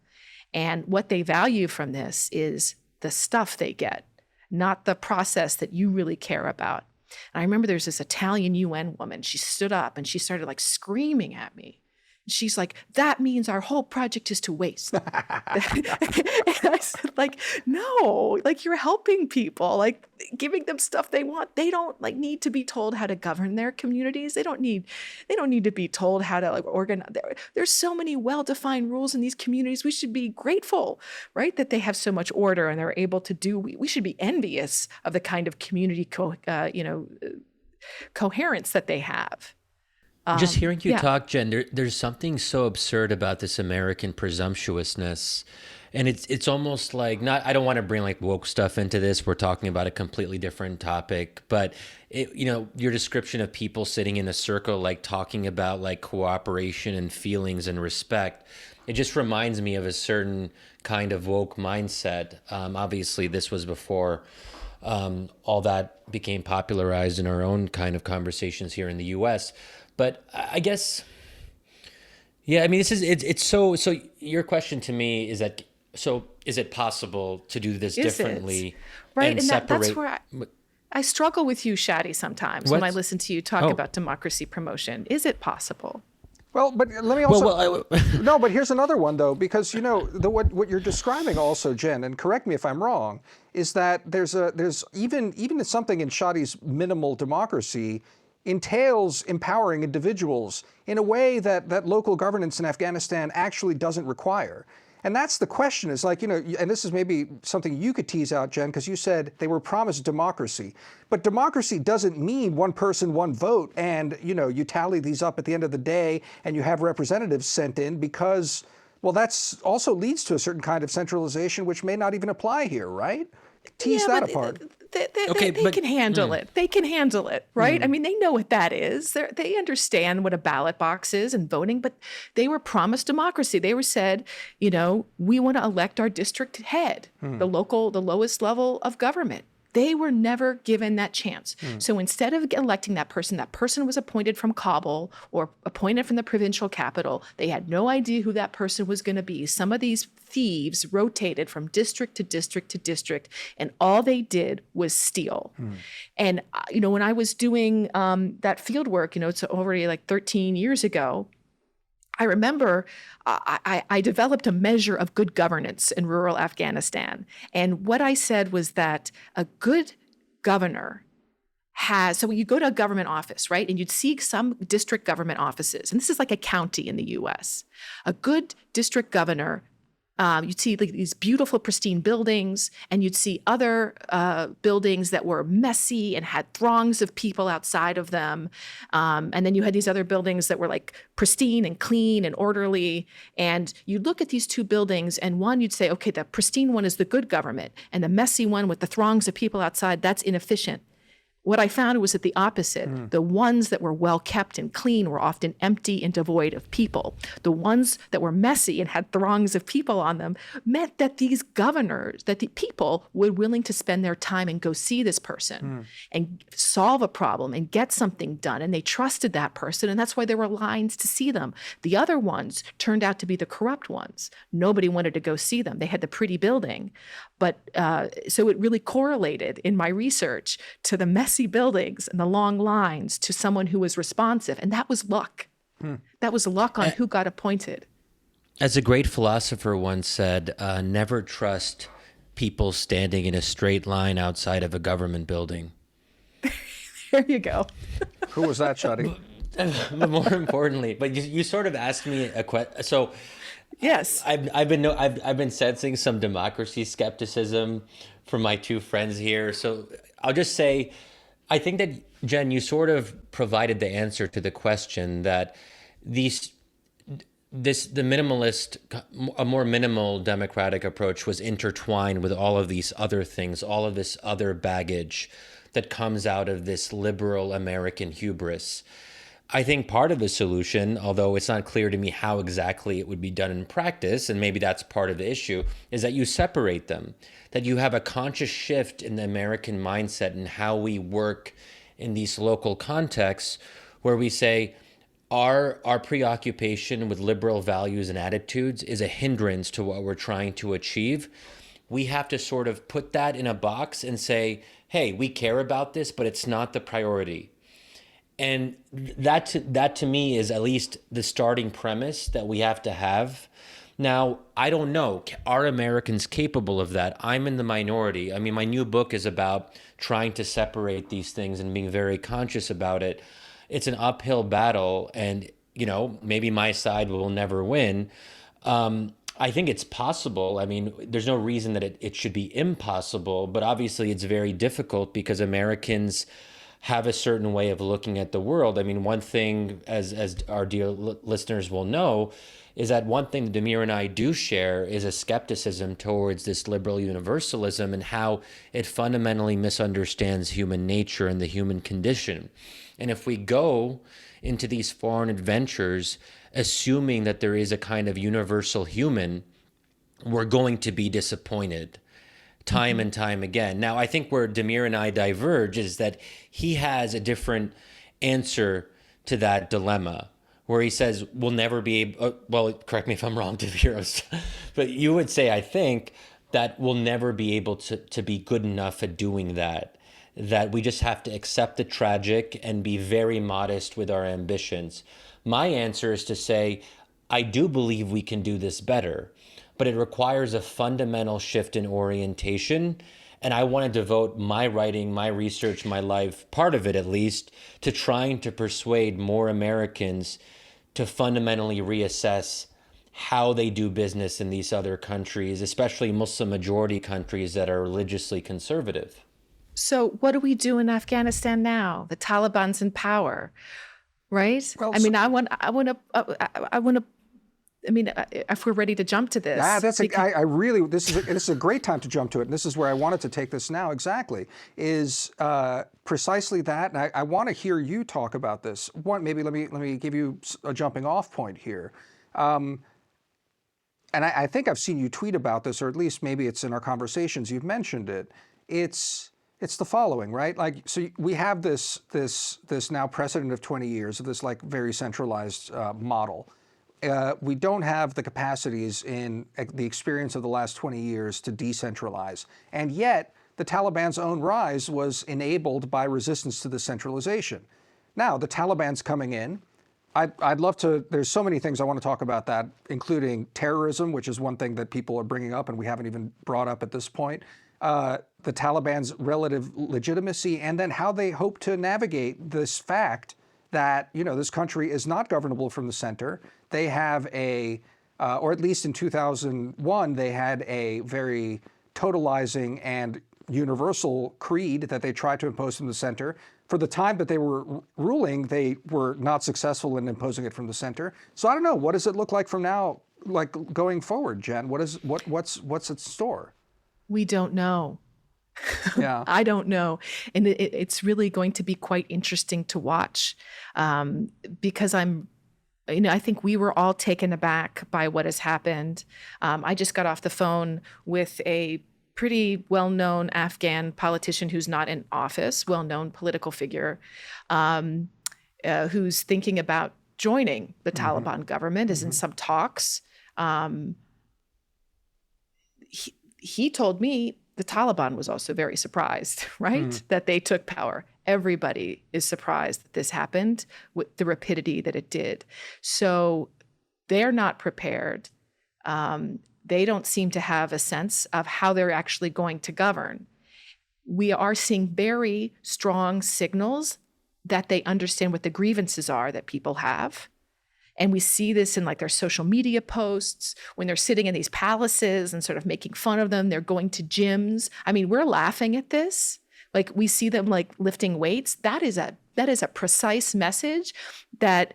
S3: And what they value from this is the stuff they get, not the process that you really care about. And I remember there's this Italian UN woman. She stood up and she started like screaming at me. She's like, that means our whole project is to waste. And I said, like, no, like you're helping people, like giving them stuff they want. They don't like need to be told how to govern their communities. They don't need to be told how to like organize. There's so many well-defined rules in these communities. We should be grateful, right, that they have so much order and they're able to do. We should be envious of the kind of community coherence that they have.
S2: Just hearing you talk, Jen, there's something so absurd about this American presumptuousness. And it's almost like, I don't want to bring like woke stuff into this. We're talking about a completely different topic. But, your description of people sitting in a circle, like talking about like cooperation and feelings and respect, it just reminds me of a certain kind of woke mindset. Obviously, this was before all that became popularized in our own kind of conversations here in the U.S., but I guess, it's so your question to me is that, so is it possible to do this differently?
S3: Right,
S2: and
S3: that's where I struggle with you, Shadi, sometimes when I listen to you talk about democracy promotion. Is it possible?
S1: Well, but let me also, no, but here's another one though, because what you're describing also, Jen, and correct me if I'm wrong, is that there's even something in Shadi's minimal democracy entails empowering individuals in a way that local governance in Afghanistan actually doesn't require. And that's the question, is like, and this is maybe something you could tease out, Jen, because you said they were promised democracy. But democracy doesn't mean one person, one vote, and you tally these up at the end of the day and you have representatives sent in, because, well, that's also leads to a certain kind of centralization which may not even apply here, right? Tease that apart.
S3: They can handle it. They can handle it, right? I mean, they know what that is. They understand what a ballot box is and voting, but they were promised democracy. They were said, we want to elect our district head, the lowest level of government. They were never given that chance. So instead of electing that person was appointed from Kabul or appointed from the provincial capital. They had no idea who that person was going to be. Some of these thieves rotated from district to district to district, and all they did was steal. And, when I was doing that field work, it's already like 13 years ago, I remember I developed a measure of good governance in rural Afghanistan. And what I said was that a good governor so when you go to a government office, right, and you'd see some district government offices, and this is like a county in the US, a good district governor, you'd see like these beautiful, pristine buildings, and you'd see other buildings that were messy and had throngs of people outside of them. And then you had these other buildings that were like pristine and clean and orderly. And you'd look at these two buildings, and one you'd say, okay, the pristine one is the good government, and the messy one with the throngs of people outside, that's inefficient. What I found was that the opposite. The ones that were well kept and clean were often empty and devoid of people. The ones that were messy and had throngs of people on them meant that these governors, that the people were willing to spend their time and go see this person and solve a problem and get something done. And they trusted that person, and that's why there were lines to see them. The other ones turned out to be the corrupt ones. Nobody wanted to go see them. They had the pretty building. But so it really correlated in my research to the messy buildings and the long lines to someone who was responsive. And that was luck. That was luck on who got appointed.
S2: As a great philosopher once said, never trust people standing in a straight line outside of a government building.
S3: There you go.
S1: Who was that, Shadi?
S2: But more importantly, but you sort of asked me a question. So
S3: Yes.
S2: I've been sensing some democracy skepticism from my two friends here. So I'll just say, I think that Jen, you sort of provided the answer to the question that these the minimalist, a more minimal democratic approach was intertwined with all of these other things, all of this other baggage that comes out of this liberal American hubris. I think part of the solution, although it's not clear to me how exactly it would be done in practice, and maybe that's part of the issue, is that you separate them, that you have a conscious shift in the American mindset and how we work in these local contexts where we say, our preoccupation with liberal values and attitudes is a hindrance to what we're trying to achieve. We have to sort of put that in a box and say, hey, we care about this, but it's not the priority. And that to me is at least the starting premise that we have to have. Now, I don't know, are Americans capable of that? I'm in the minority. I mean, my new book is about trying to separate these things and being very conscious about it. It's an uphill battle, and maybe my side will never win. I think it's possible. I mean, there's no reason that it should be impossible, but obviously it's very difficult because Americans have a certain way of looking at the world. I mean, one thing, as our dear listeners will know, is that one thing that Damir and I do share is a skepticism towards this liberal universalism and how it fundamentally misunderstands human nature and the human condition. And if we go into these foreign adventures assuming that there is a kind of universal human, we're going to be disappointed time and time again. Now, I think where Damir and I diverge is that he has a different answer to that dilemma, where he says we'll never be able, well, correct me if I'm wrong, Damir, but you would say, I think, that we'll never be able to be good enough at doing that we just have to accept the tragic and be very modest with our ambitions. My answer is to say, I do believe we can do this better, but it requires a fundamental shift in orientation. And I want to devote my writing, my research, my life, part of it at least, to trying to persuade more Americans to fundamentally reassess how they do business in these other countries, especially Muslim majority countries that are religiously conservative.
S3: So what do we do in Afghanistan now? The Taliban's in power, right?
S1: Well,
S3: I mean, I want to. I mean, if we're ready to jump to this,
S1: this is a great time to jump to it. And this is where I wanted to take this now. Exactly, is precisely that. And I want to hear you talk about this. Maybe let me give you a jumping off point here. And I think I've seen you tweet about this, or at least maybe it's in our conversations. You've mentioned it. It's the following, right? Like, so we have this now precedent of 20 years of this like very centralized model. We don't have the capacities in the experience of the last 20 years to decentralize. And yet, the Taliban's own rise was enabled by resistance to the centralization. Now, the Taliban's coming in. I'd love to, there's so many things I want to talk about that, including terrorism, which is one thing that people are bringing up and we haven't even brought up at this point. The Taliban's relative legitimacy, and then how they hope to navigate this fact that, this country is not governable from the center. They have or at least in 2001, they had a very totalizing and universal creed that they tried to impose from the center. For the time that they were ruling, they were not successful in imposing it from the center. So I don't know, what does it look like from now, like going forward, Jen? What's in store?
S3: We don't know.
S1: Yeah.
S3: I don't know. And it's really going to be quite interesting to watch because I think we were all taken aback by what has happened. I just got off the phone with a pretty well-known Afghan politician who's not in office, well-known political figure, who's thinking about joining the Taliban government, is in some talks. He told me the Taliban was also very surprised, right? That they took power. Everybody is surprised that this happened with the rapidity that it did. So they're not prepared. They don't seem to have a sense of how they're actually going to govern. We are seeing very strong signals that they understand what the grievances are that people have. And we see this in like their social media posts when they're sitting in these palaces and sort of making fun of them. They're going to gyms. I mean, we're laughing at this. Like we see them like lifting weights. That is a precise message that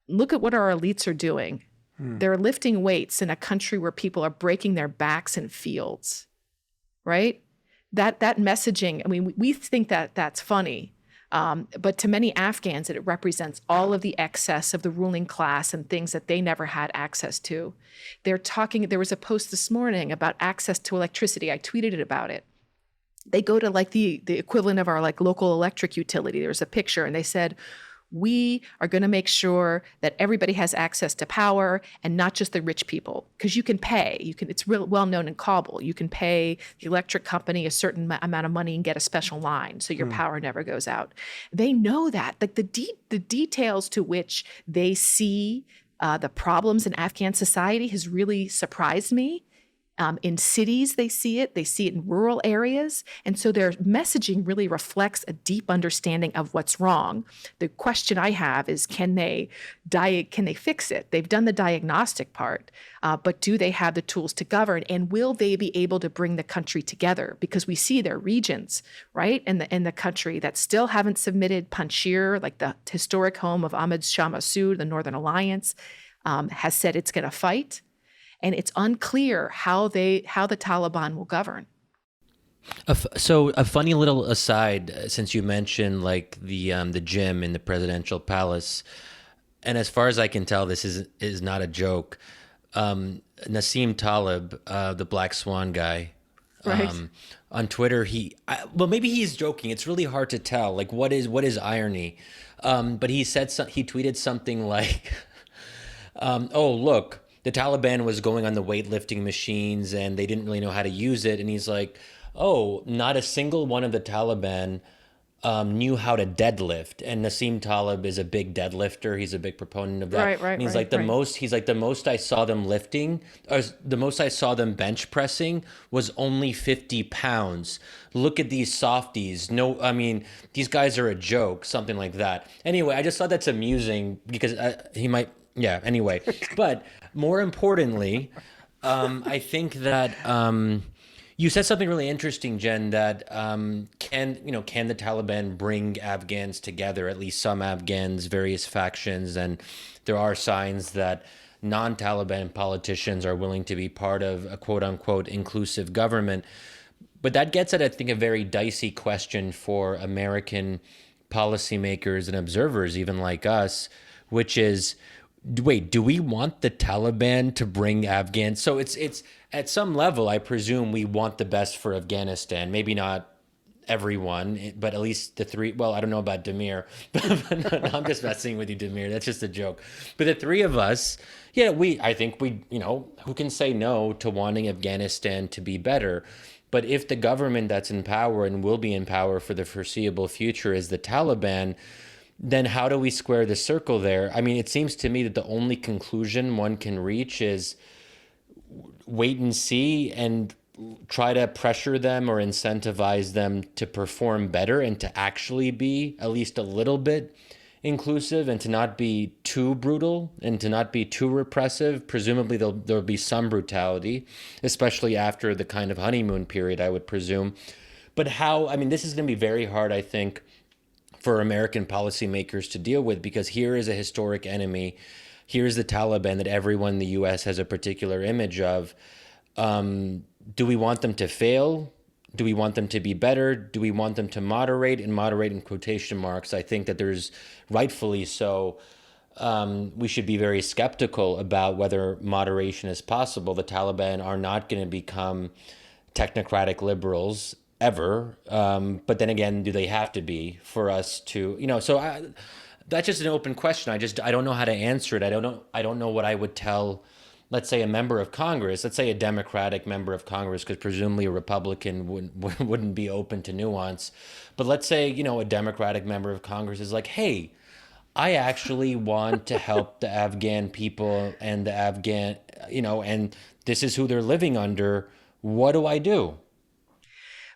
S3: look at what our elites are doing. They're lifting weights in a country where people are breaking their backs in fields, right? That messaging, I mean, we think that that's funny. But to many Afghans, it represents all of the excess of the ruling class and things that they never had access to. There was a post this morning about access to electricity. I tweeted it about it. They go to like the equivalent of our like local electric utility. There was a picture and they said, we are going to make sure that everybody has access to power and not just the rich people, because you can pay. It's real well known in Kabul. You can pay the electric company a certain amount of money and get a special line, so your power never goes out. They know that. Like the details to which they see the problems in Afghan society has really surprised me. In cities, they see it in rural areas. And so their messaging really reflects a deep understanding of what's wrong. The question I have is, can they fix it? They've done the diagnostic part, but do they have the tools to govern? And will they be able to bring the country together? Because we see there are regions, right, in the country that still haven't submitted. Panjshir, like the historic home of Ahmad Shah Massoud, the Northern Alliance, has said it's going to fight. And it's unclear how the Taliban will govern.
S2: So a funny little aside, since you mentioned like the gym in the presidential palace, and as far as I can tell, this is not a joke. Nassim Taleb, the Black Swan guy,
S3: right.
S2: On Twitter, maybe he's joking. It's really hard to tell. Like what is irony? But he tweeted something like, "Oh look. The Taliban was going on the weightlifting machines and they didn't really know how to use it." And he's like, oh, not a single one of the Taliban knew how to deadlift. And Nassim Taleb is a big deadlifter. He's a big proponent of that.
S3: Right.
S2: And he's like, the most I saw them lifting, or the most I saw them bench pressing was only 50 pounds. Look at these softies. No, I mean, these guys are a joke, something like that. Anyway, I just thought that's amusing because he might, yeah, anyway. But more importantly, I think that you said something really interesting, Jen, that can the Taliban bring Afghans together, at least some Afghans, various factions, and there are signs that non-Taliban politicians are willing to be part of a quote-unquote inclusive government. But that gets at, I think, a very dicey question for American policymakers and observers, even like us, which is, wait, do we want the Taliban to bring Afghans? So it's at some level, I presume we want the best for Afghanistan. Maybe not everyone, but at least the three. Well, I don't know about Damir, but no, I'm just messing with you, Damir. That's just a joke. But the three of us, yeah, I think we, who can say no to wanting Afghanistan to be better? But if the government that's in power and will be in power for the foreseeable future is the Taliban, then how do we square the circle there? I mean, it seems to me that the only conclusion one can reach is wait and see and try to pressure them or incentivize them to perform better and to actually be at least a little bit inclusive and to not be too brutal and to not be too repressive. Presumably there'll be some brutality, especially after the kind of honeymoon period, I would presume. But this is going to be very hard, I think, for American policymakers to deal with, because here is a historic enemy. Here's the Taliban that everyone in the U.S. has a particular image of. Do we want them to fail? Do we want them to be better? Do we want them to moderate? And moderate in quotation marks. I think that there's, rightfully so, we should be very skeptical about whether moderation is possible. The Taliban are not going to become technocratic liberals ever. But then again, do they have to be for us to, that's just an open question. I don't know how to answer it. I don't know what I would tell, let's say, a member of Congress, let's say a Democratic member of Congress, because presumably a Republican wouldn't be open to nuance. But let's say, a Democratic member of Congress is like, hey, I actually want to help the Afghan people and the Afghan, and this is who they're living under. What do I do?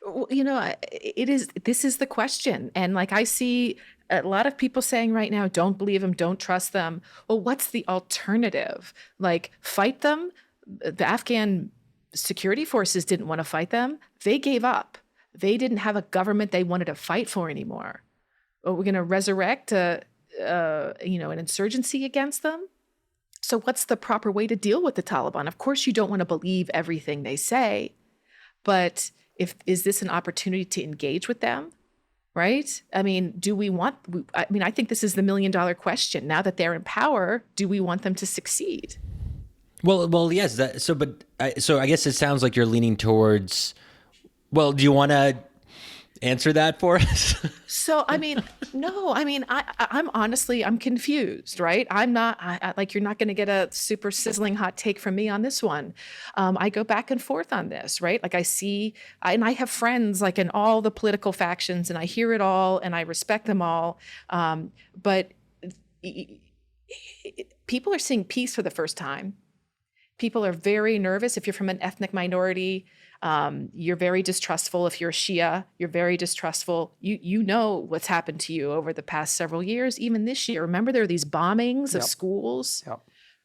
S3: Well, this is the question. And like I see a lot of people saying right now, don't believe them, don't trust them. Well, what's the alternative? Like, fight them? The Afghan security forces didn't want to fight them. They gave up. They didn't have a government they wanted to fight for anymore. Are we going to resurrect an insurgency against them? So what's the proper way to deal with the Taliban? Of course, you don't want to believe everything they say, but is this an opportunity to engage with them? Right? I mean, I think this is the $1 million question. Now that they're in power, do we want them to succeed?
S2: Well, yes. So I guess it sounds like you're leaning towards. Well, do you want to answer that for us?
S3: So, I mean, no. I mean, I'm confused, right? I'm not you're not going to get a super sizzling hot take from me on this one. I go back and forth on this, right? Like and I have friends like in all the political factions, and I hear it all, and I respect them all. But people are seeing peace for the first time. People are very nervous. If you're from an ethnic minority, you're very distrustful. If you're a Shia, you're very distrustful. You know what's happened to you over the past several years, even this year. Remember, there are these bombings of schools,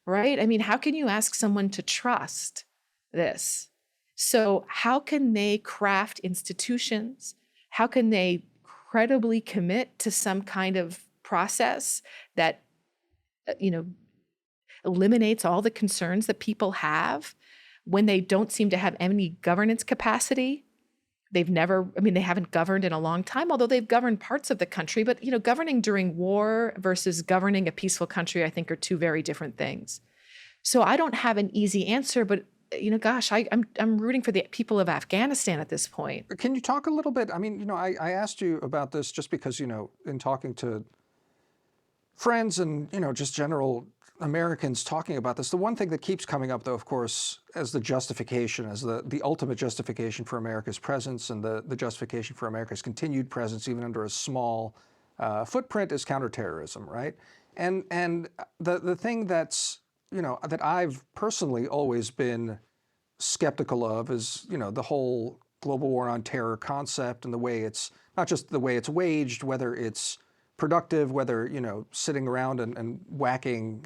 S3: right? I mean, how can you ask someone to trust this? So how can they craft institutions? How can they credibly commit to some kind of process that, eliminates all the concerns that people have when they don't seem to have any governance capacity? They haven't governed in a long time, although they've governed parts of the country. But, governing during war versus governing a peaceful country, I think, are two very different things. So I don't have an easy answer, but, I'm rooting for the people of Afghanistan at this point.
S1: Can you talk a little bit? I mean, I asked you about this just because, in talking to friends and, just general Americans talking about this, the one thing that keeps coming up, though, of course, as the justification, as the ultimate justification for America's presence and the justification for America's continued presence, even under a small footprint, is counterterrorism, right? And the thing that's, that I've personally always been skeptical of is, the whole global war on terror concept and the way it's, not just the way it's waged, whether it's productive, whether, sitting around and whacking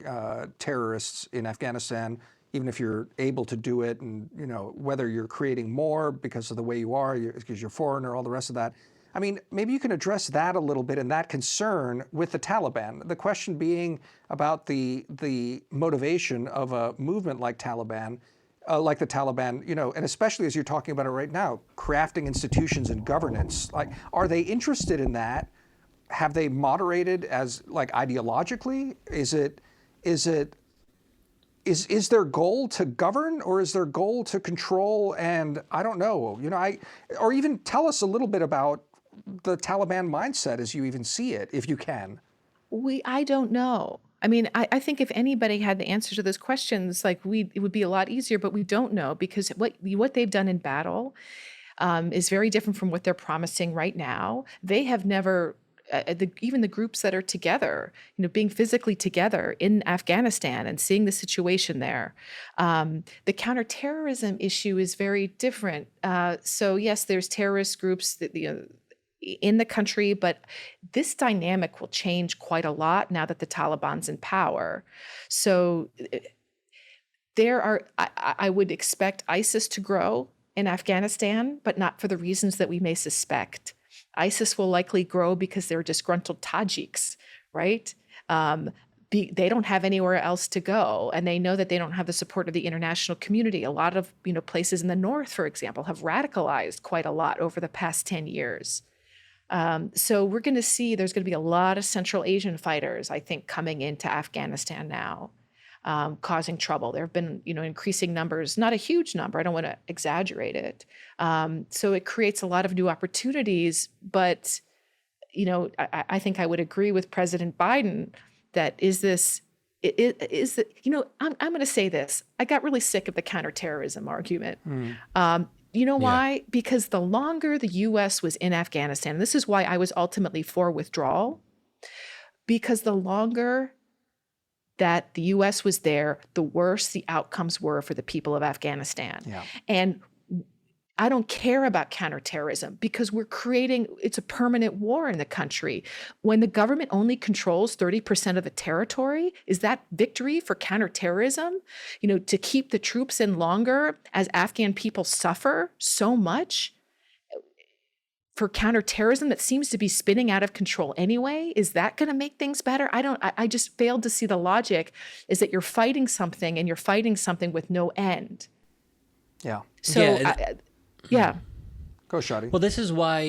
S1: terrorists in Afghanistan, even if you're able to do it, and, whether you're creating more because of the way you are, because you're foreigner, all the rest of that. I mean, maybe you can address that a little bit and that concern with the Taliban. The question being about the motivation of a movement like the Taliban, and especially as you're talking about it right now, crafting institutions and governance. Like, are they interested in that? Have they moderated as ideologically? Is their goal to govern, or is their goal to control? And I don't know, or even tell us a little bit about the Taliban mindset as you even see it, if you can.
S3: I don't know. I mean, I think if anybody had the answer to those questions, it would be a lot easier, but we don't know, because what they've done in battle is very different from what they're promising right now. They have never, even the groups that are together, being physically together in Afghanistan and seeing the situation there. The counterterrorism issue is very different. So yes, there's terrorist groups that, in the country, but this dynamic will change quite a lot now that the Taliban's in power. So I would expect ISIS to grow in Afghanistan, but not for the reasons that we may suspect. ISIS will likely grow because they're disgruntled Tajiks, right? They don't have anywhere else to go, and they know that they don't have the support of the international community. A lot of places in the north, for example, have radicalized quite a lot over the past 10 years. So we're going to see there's going to be a lot of Central Asian fighters, I think, coming into Afghanistan now, causing trouble. There have been, increasing numbers, not a huge number. I don't want to exaggerate it. So it creates a lot of new opportunities. But, I think I would agree with President Biden that I'm going to say this. I got really sick of the counterterrorism argument. You know why? Yeah. Because the longer the U.S. was in Afghanistan, and this is why I was ultimately for withdrawal, because the longer that the U.S. was there, the worse the outcomes were for the people of Afghanistan. Yeah. And I don't care about counterterrorism because it's a permanent war in the country. When the government only controls 30% of the territory, is that victory for counterterrorism? To keep the troops in longer as Afghan people suffer so much for counterterrorism that seems to be spinning out of control anyway? Is that going to make things better? I just failed to see the logic is that you're fighting something and you're fighting something with no end.
S1: Yeah.
S3: So,
S2: yeah.
S1: Go, Shadi.
S2: Well, this is why,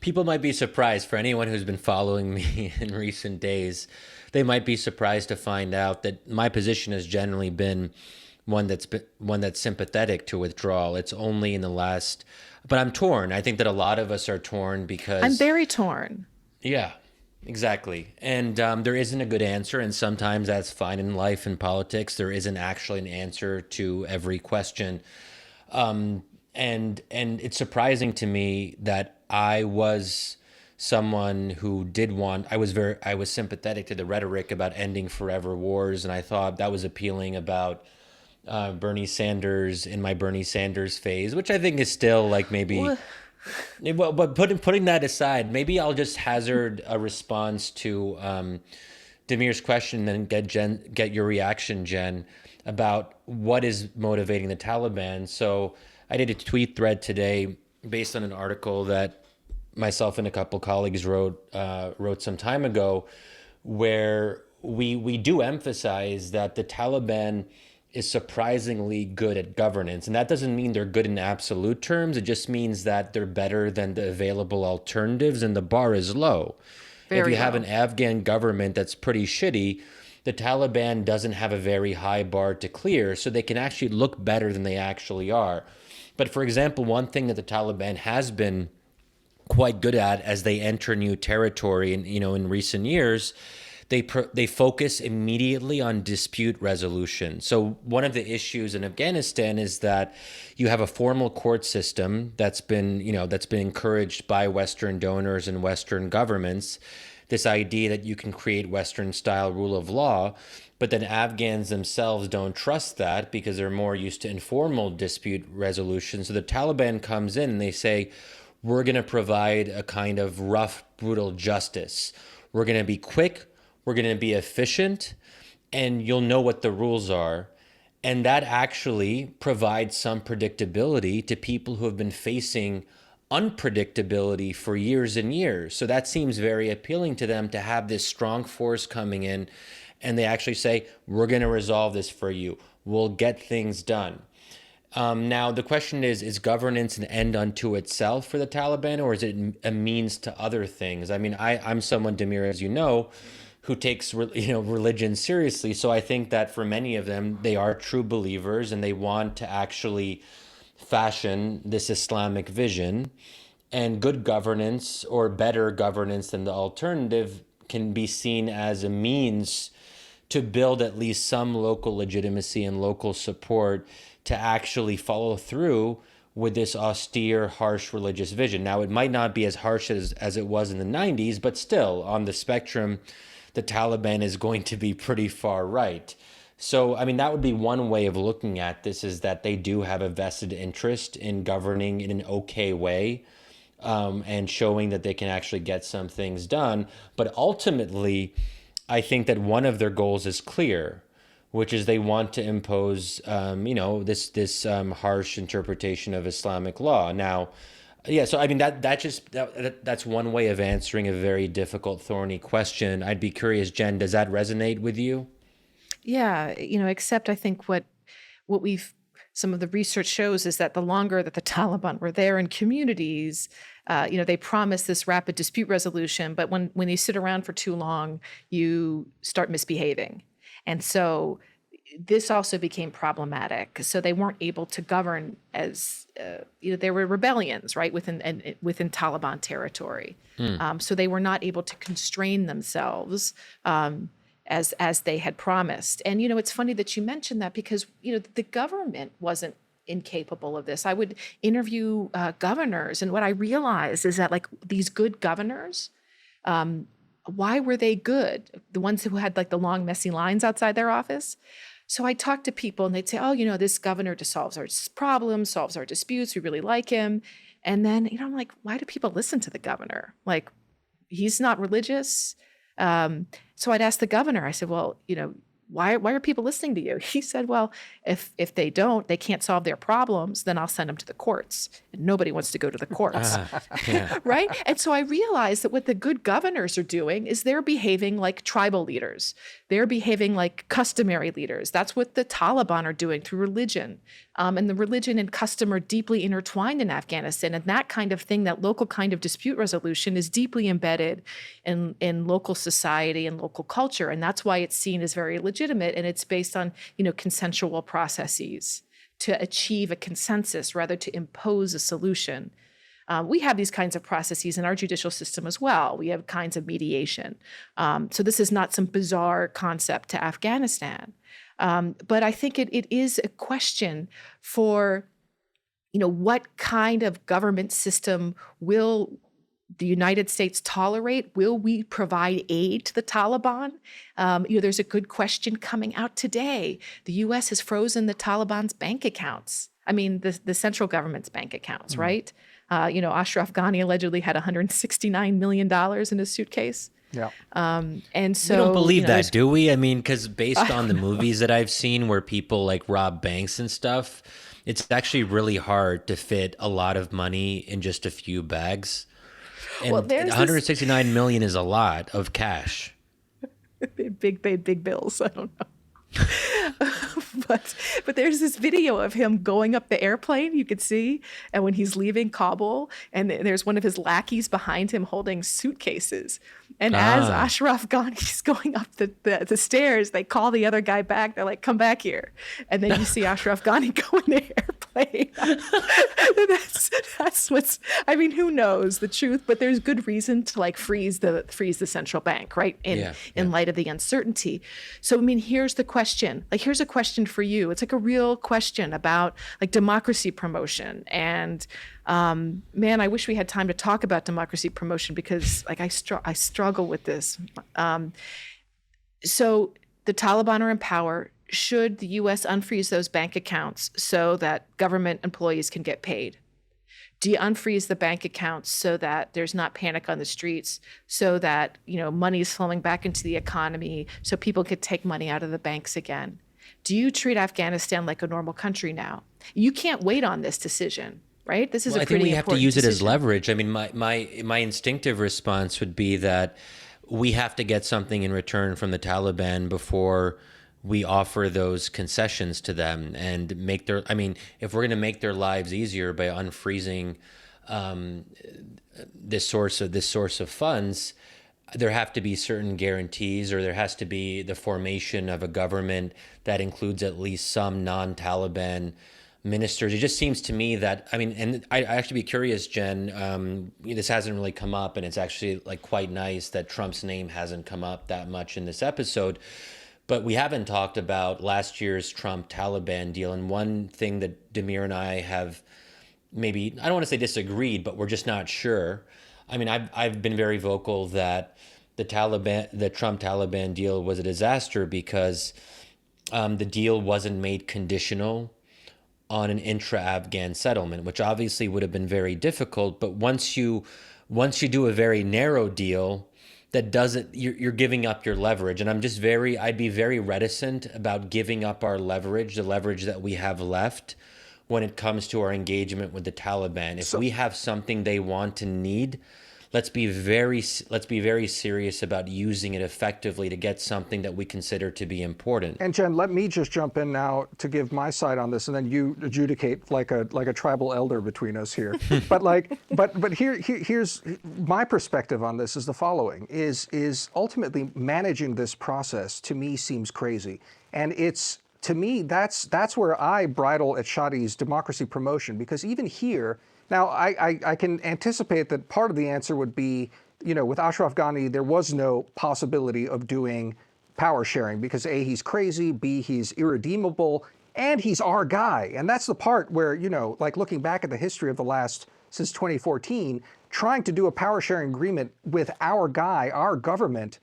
S2: people might be surprised. For anyone who's been following me in recent days, they might be surprised to find out that my position has generally been one that's sympathetic to withdrawal. It's only in the last, but I'm torn. I think that a lot of us are torn because
S3: I'm very torn.
S2: Yeah, exactly. And there isn't a good answer, and sometimes that's fine in life and politics. There isn't actually an answer to every question. And it's surprising to me that I was someone who I was sympathetic to the rhetoric about ending forever wars, and I thought that was appealing about Bernie Sanders in my Bernie Sanders phase, which I think is still like maybe. Well, but putting that aside, maybe I'll just hazard a response to Damir's question, and then get your reaction, Jen, about what is motivating the Taliban. So I did a tweet thread today based on an article that myself and a couple colleagues wrote some time ago, where we do emphasize that the Taliban is surprisingly good at governance. And that doesn't mean they're good in absolute terms. It just means that they're better than the available alternatives, and the bar is low. If you have an Afghan government that's pretty shitty, the Taliban doesn't have a very high bar to clear, so they can actually look better than they actually are. But for example, one thing that the Taliban has been quite good at as they enter new territory in recent years, they focus immediately on dispute resolution. So one of the issues in Afghanistan is that you have a formal court system that's been encouraged by Western donors and Western governments. This idea that you can create Western style rule of law, but then Afghans themselves don't trust that because they're more used to informal dispute resolution. So the Taliban comes in and they say, we're going to provide a kind of rough, brutal justice. We're going to be quick. We're going to be efficient, and you'll know what the rules are. And that actually provides some predictability to people who have been facing unpredictability for years and years. So that seems very appealing to them, to have this strong force coming in, and they actually say, we're going to resolve this for you. We'll get things done. Now, the question is governance an end unto itself for the Taliban, or is it a means to other things? I mean, I'm someone, Damir, as you know, who takes religion seriously. So I think that for many of them, they are true believers and they want to actually fashion this Islamic vision. And good governance, or better governance than the alternative, can be seen as a means to build at least some local legitimacy and local support to actually follow through with this austere, harsh religious vision. Now, it might not be as harsh as it was in the 90s, but still, on the spectrum, the Taliban is going to be pretty far right. So, I mean, that would be one way of looking at this, is that they do have a vested interest in governing in an okay way, and showing that they can actually get some things done. But ultimately, I think that one of their goals is clear, which is they want to impose, this harsh interpretation of Islamic law. Now, yeah, so I mean that's one way of answering a very difficult, thorny question. I'd be curious, Jen, does that resonate with you?
S3: Yeah, except I think what some of the research shows is that the longer that the Taliban were there in communities, they promise this rapid dispute resolution, but when you sit around for too long, you start misbehaving. And so this also became problematic. So they weren't able to govern as, there were rebellions, right, within Taliban territory. So they were not able to constrain themselves as they had promised. And, it's funny that you mentioned that because, the government wasn't incapable of this. I would interview governors, and what I realized is that, like, these good governors, why were they good? The ones who had, like, the long, messy lines outside their office? So I talk to people and they'd say, oh, this governor just solves our problems, solves our disputes. We really like him. And then, I'm like, why do people listen to the governor? Like, he's not religious. So I'd ask the governor, I said, well, why are people listening to you? He said, well, if they can't solve their problems, then I'll send them to the courts. And nobody wants to go to the courts,
S2: Yeah.
S3: right? And so I realized that what the good governors are doing is they're behaving like tribal leaders. They're behaving like customary leaders. That's what the Taliban are doing through religion. And the religion and custom are deeply intertwined in Afghanistan. And that kind of thing, that local kind of dispute resolution is deeply embedded in local society and local culture. And that's why it's seen as very legitimate. And it's based on, consensual processes to achieve a consensus rather to impose a solution. We have these kinds of processes in our judicial system as well. We have kinds of mediation. So this is not some bizarre concept to Afghanistan. But I think it is a question for, what kind of government system will the United States tolerate? Will we provide aid to the Taliban? There's a good question coming out today. The U.S. has frozen the Taliban's bank accounts. I mean, the central government's bank accounts, right? Ashraf Ghani allegedly had $169 million in his suitcase.
S1: Yeah.
S3: And so
S2: We don't believe that, do we? I mean, because based on the movies that I've seen where people like rob banks and stuff, it's actually really hard to fit a lot of money in just a few bags. And
S3: Well, there's
S2: 169 million is a lot of cash.
S3: big bills. I don't know. but there's this video of him going up the airplane, you could see, and when he's leaving Kabul, and there's one of his lackeys behind him holding suitcases. And as Ashraf Ghani's going up the stairs, they call the other guy back. They're like, come back here. And then you see Ashraf Ghani go in the airplane. That's what's, I mean, who knows the truth, but there's good reason to like freeze the central bank, right? In light of the uncertainty. So, I mean, here's the question, here's a question for you. It's like a real question about like democracy promotion. And man, I wish we had time to talk about democracy promotion because like I struggle with this. So the Taliban are in power. Should the U.S. unfreeze those bank accounts so that government employees can get paid? Do you unfreeze the bank accounts so that there's not panic on the streets, so that money is flowing back into the economy, so people could take money out of the banks again? Do you treat Afghanistan like a normal country now? You can't wait on this decision, right? This is a pretty important decision.
S2: I think we have to use it as leverage. I mean, my instinctive response would be that we have to get something in return from the Taliban before we offer those concessions to them and if we're going to make their lives easier by unfreezing this source of funds, there have to be certain guarantees, or there has to be the formation of a government that includes at least some non-Taliban ministers. It just seems to me that, and I actually be curious, Jen, this hasn't really come up, and it's actually like quite nice that Trump's name hasn't come up that much in this episode. But we haven't talked about last year's Trump-Taliban deal. And one thing that Damir and I have maybe, I don't want to say disagreed, but we're just not sure. I mean, I've been very vocal that the Trump-Taliban deal was a disaster because the deal wasn't made conditional on an intra-Afghan settlement, which obviously would have been very difficult. But once you do a very narrow deal, that doesn't, you're giving up your leverage. And I'd be very reticent about giving up our leverage, the leverage that we have left when it comes to our engagement with the Taliban. If we have something they want and need, let's be very serious about using it effectively to get something that we consider to be important.
S1: And Jen, let me just jump in now to give my side on this, and then you adjudicate like a tribal elder between us here. but here's my perspective on this is the following: is ultimately managing this process to me seems crazy, and it's. To me, that's where I bridle at Shadi's democracy promotion, because even here, now I can anticipate that part of the answer would be, with Ashraf Ghani, there was no possibility of doing power sharing because A, he's crazy, B, he's irredeemable, and he's our guy. And that's the part where, like looking back at the history of since 2014, trying to do a power sharing agreement with our guy, our government,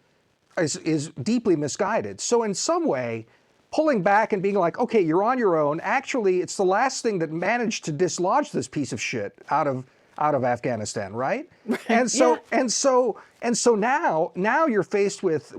S1: is deeply misguided. So in some way, pulling back and being like, okay, you're on your own. Actually, it's the last thing that managed to dislodge this piece of shit out of Afghanistan, right? And so now you're faced with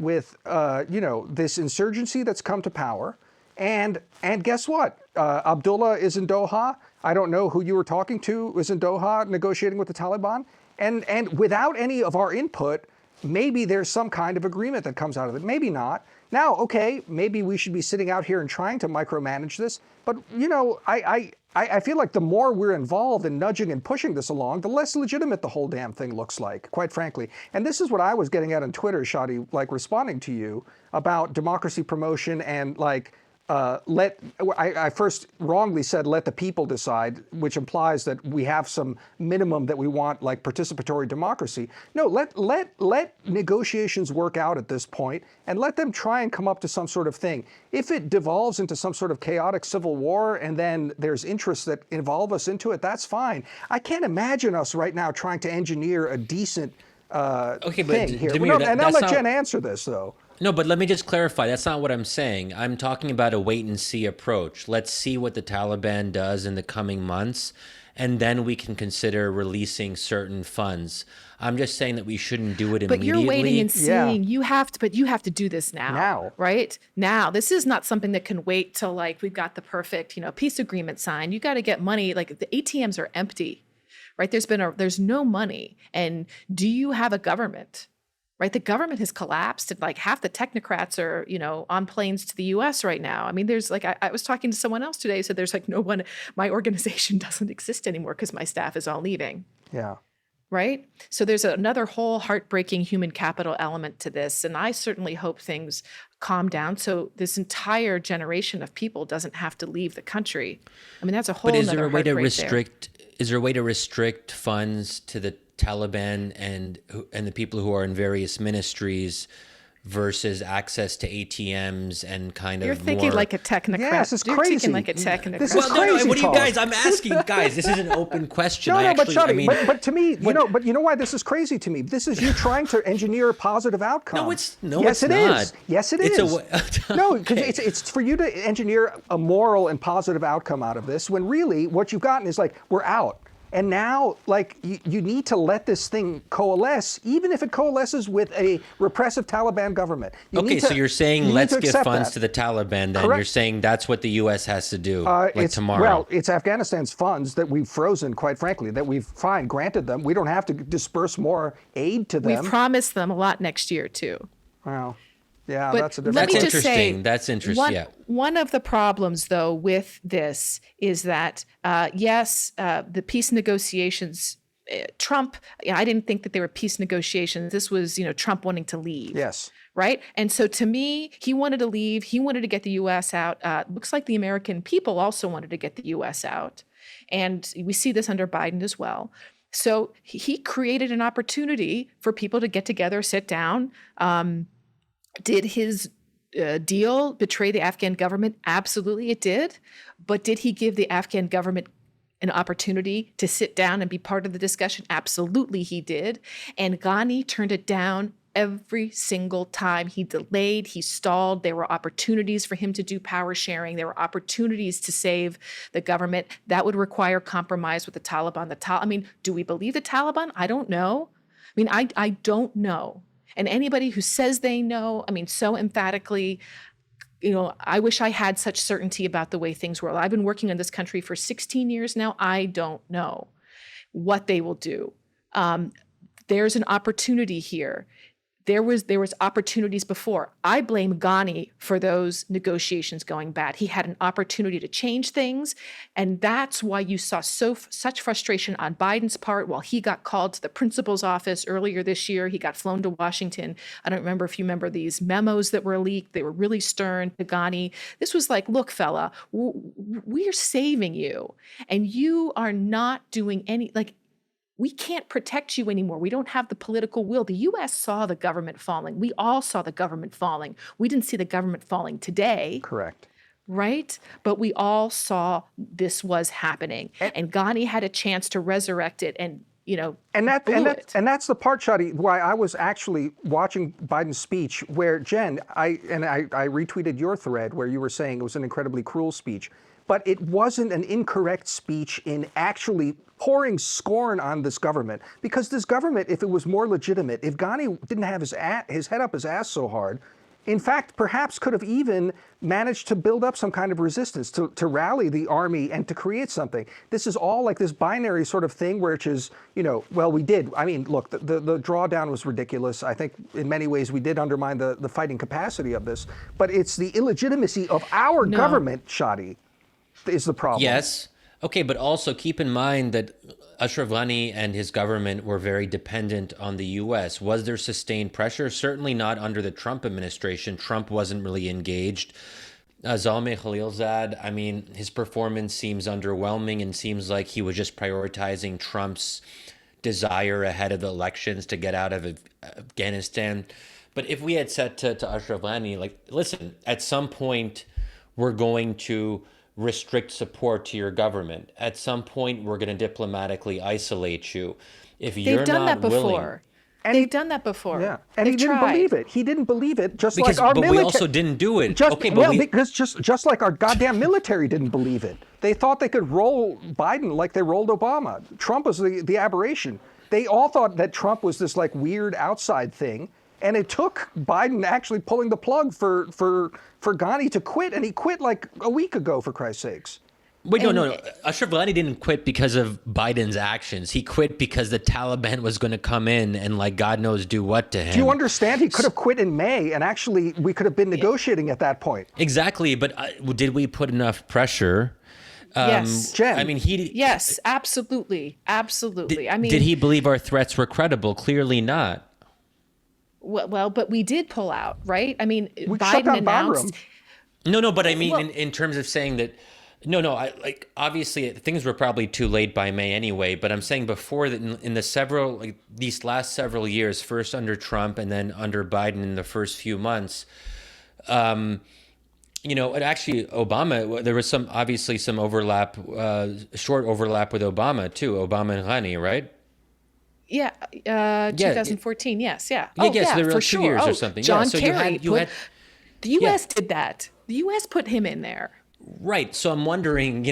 S1: this insurgency that's come to power, and guess what? Abdullah is in Doha. I don't know who you were talking to was in Doha negotiating with the Taliban, and without any of our input, maybe there's some kind of agreement that comes out of it. Maybe not. Now, okay, maybe we should be sitting out here and trying to micromanage this, but I feel like the more we're involved in nudging and pushing this along, the less legitimate the whole damn thing looks like, quite frankly. And this is what I was getting at on Twitter, Shadi, like responding to you about democracy promotion and I first wrongly said let the people decide, which implies that we have some minimum that we want, like participatory democracy. No, let negotiations work out at this point and let them try and come up to some sort of thing. If it devolves into some sort of chaotic civil war and then there's interests that involve us into it, that's fine. I can't imagine us right now trying to engineer a decent thing here.
S2: Damir,
S1: and I'll let Jen answer this though.
S2: No, but let me just clarify. That's not what I'm saying. I'm talking about a wait and see approach. Let's see what the Taliban does in the coming months, and then we can consider releasing certain funds. I'm just saying that we shouldn't do it immediately.
S3: But you're waiting and seeing. You have to do this now. Right? Now. This is not something that can wait till like we've got the perfect, peace agreement signed. You got to get money. Like the ATMs are empty. Right? There's no money. And do you have a government? Right, the government has collapsed, and like half the technocrats are, on planes to the U.S. right now. I mean, there's like I was talking to someone else today, so there's like no one. My organization doesn't exist anymore because my staff is all leaving.
S1: Yeah.
S3: Right. So there's another whole heartbreaking human capital element to this, and I certainly hope things calm down so this entire generation of people doesn't have to leave the country. I mean, that's a whole.
S2: But is there a way to restrict? Is there a way to restrict funds to the Taliban and the people who are in various ministries versus access to ATMs and kind of
S3: You're thinking
S2: more...
S3: like a technocrat.
S1: Yes, it's
S3: You're
S1: crazy.
S3: thinking like a technocrat.
S1: This is crazy.
S2: No, what do you
S1: talk.
S2: guys? I'm asking, guys. This is an open question.
S1: But to me, but you know why this is crazy to me? This is you trying to engineer a positive outcome.
S2: Yes,
S1: it's
S2: it
S1: not.
S2: Is.
S1: Yes, it
S2: it's
S1: is. No, because it's for you to engineer a moral and positive outcome out of this, when really what you've gotten is like, we're out. And now, like, you need to let this thing coalesce, even if it coalesces with a repressive Taliban government.
S2: So you're saying let's give funds to the Taliban then?
S1: Correct.
S2: You're saying that's what the U.S. has to do, tomorrow?
S1: Well, it's Afghanistan's funds that we've frozen, quite frankly, that we've granted them. We don't have to disperse more aid to them.
S3: We've promised them a lot next year, too.
S1: Wow. Yeah,
S3: but
S1: that's a different.
S3: Let me just say,
S2: that's interesting.
S3: One of the problems, though, with this is that, the peace negotiations, Trump, I didn't think that they were peace negotiations. This was, Trump wanting to leave.
S1: Yes.
S3: Right. And so to me, he wanted to leave. He wanted to get the U.S. out. Looks like the American people also wanted to get the U.S. out. And we see this under Biden as well. So he created an opportunity for people to get together, sit down. Did his deal betray the Afghan government? Absolutely, it did. But did he give the Afghan government an opportunity to sit down and be part of the discussion? Absolutely, he did. And Ghani turned it down every single time. He delayed, he stalled. There were opportunities for him to do power sharing. There were opportunities to save the government. That would require compromise with the Taliban. Do we believe the Taliban? I don't know. I don't know. And anybody who says they know, so emphatically, I wish I had such certainty about the way things were. I've been working in this country for 16 years now. I don't know what they will do. There's an opportunity here. There was opportunities before. I blame Ghani for those negotiations going bad. He had an opportunity to change things, and that's why you saw such frustration on Biden's part while he got called to the principal's office earlier this year. He got flown to Washington. I don't remember if you remember these memos that were leaked. They were really stern to Ghani. This was like, look, fella, we're saving you, and you are not doing any, we can't protect you anymore. We don't have the political will. The U.S. saw the government falling. We all saw the government falling. We didn't see the government falling today.
S1: Correct.
S3: Right? But we all saw this was happening. And Ghani had a chance to resurrect it and
S1: And
S3: blew it.
S1: that's the part, Shadi, why I was actually watching Biden's speech where, Jen, I retweeted your thread where you were saying it was an incredibly cruel speech, but it wasn't an incorrect speech in actually pouring scorn on this government, because this government, if it was more legitimate, if Ghani didn't have his head up his ass so hard, in fact, perhaps could have even managed to build up some kind of resistance, to rally the army and to create something. This is all like this binary sort of thing, which is, well, we did. I mean, look, the drawdown was ridiculous. I think in many ways we did undermine the fighting capacity of this, but it's the illegitimacy of our government, Shadi, is the problem.
S2: Yes. Okay, but also keep in mind that Ashraf Ghani and his government were very dependent on the U.S. Was there sustained pressure? Certainly not under the Trump administration. Trump wasn't really engaged. Zalmay Khalilzad, I mean, his performance seems underwhelming and seems like he was just prioritizing Trump's desire ahead of the elections to get out of Afghanistan. But if we had said to Ashraf Ghani, like, listen, at some point we're going to restrict support to your government. At some point, we're going to diplomatically isolate you. If you're
S3: They've done
S2: not
S3: that before.
S2: willing,
S3: They've done that before.
S1: Yeah, and
S3: They've
S1: he didn't
S3: tried.
S1: believe it. He didn't believe it, just
S2: because
S1: like our
S2: but
S1: military.
S2: we also didn't do it.
S1: Because just like our goddamn military didn't believe it. They thought they could roll Biden like they rolled Obama. Trump was the aberration. They all thought that Trump was this like weird outside thing, and it took Biden actually pulling the plug for Ghani to quit, and he quit like a week ago, for Christ's sakes.
S2: Wait, no. Ashraf Ghani didn't quit because of Biden's actions. He quit because the Taliban was going to come in and, like, God knows do what to him.
S1: Do you understand? He could have quit in May, and actually we could have been negotiating at that point.
S2: Exactly, but did we put enough pressure?
S3: Yes.
S1: Jen.
S2: I mean,
S3: Yes, absolutely. Absolutely.
S2: Did he believe our threats were credible? Clearly not.
S3: Well, but we did pull out, right? I mean,
S1: We shut
S3: Biden
S1: down
S3: announced.
S1: Bagram.
S2: No, but I mean, in terms of saying that, obviously things were probably too late by May anyway, but I'm saying before that in these last several years, first under Trump and then under Biden in the first few months, and actually Obama, there was some overlap, short overlap with Obama too, Obama and Ghani, right?
S3: Yeah, 2014, yes, yeah.
S2: So there were
S3: for
S2: 2
S3: sure.
S2: years or something.
S3: John
S2: So
S3: Kerry
S2: you had
S3: the U.S. did that. The U.S. put him in there.
S2: Right. So I'm wondering,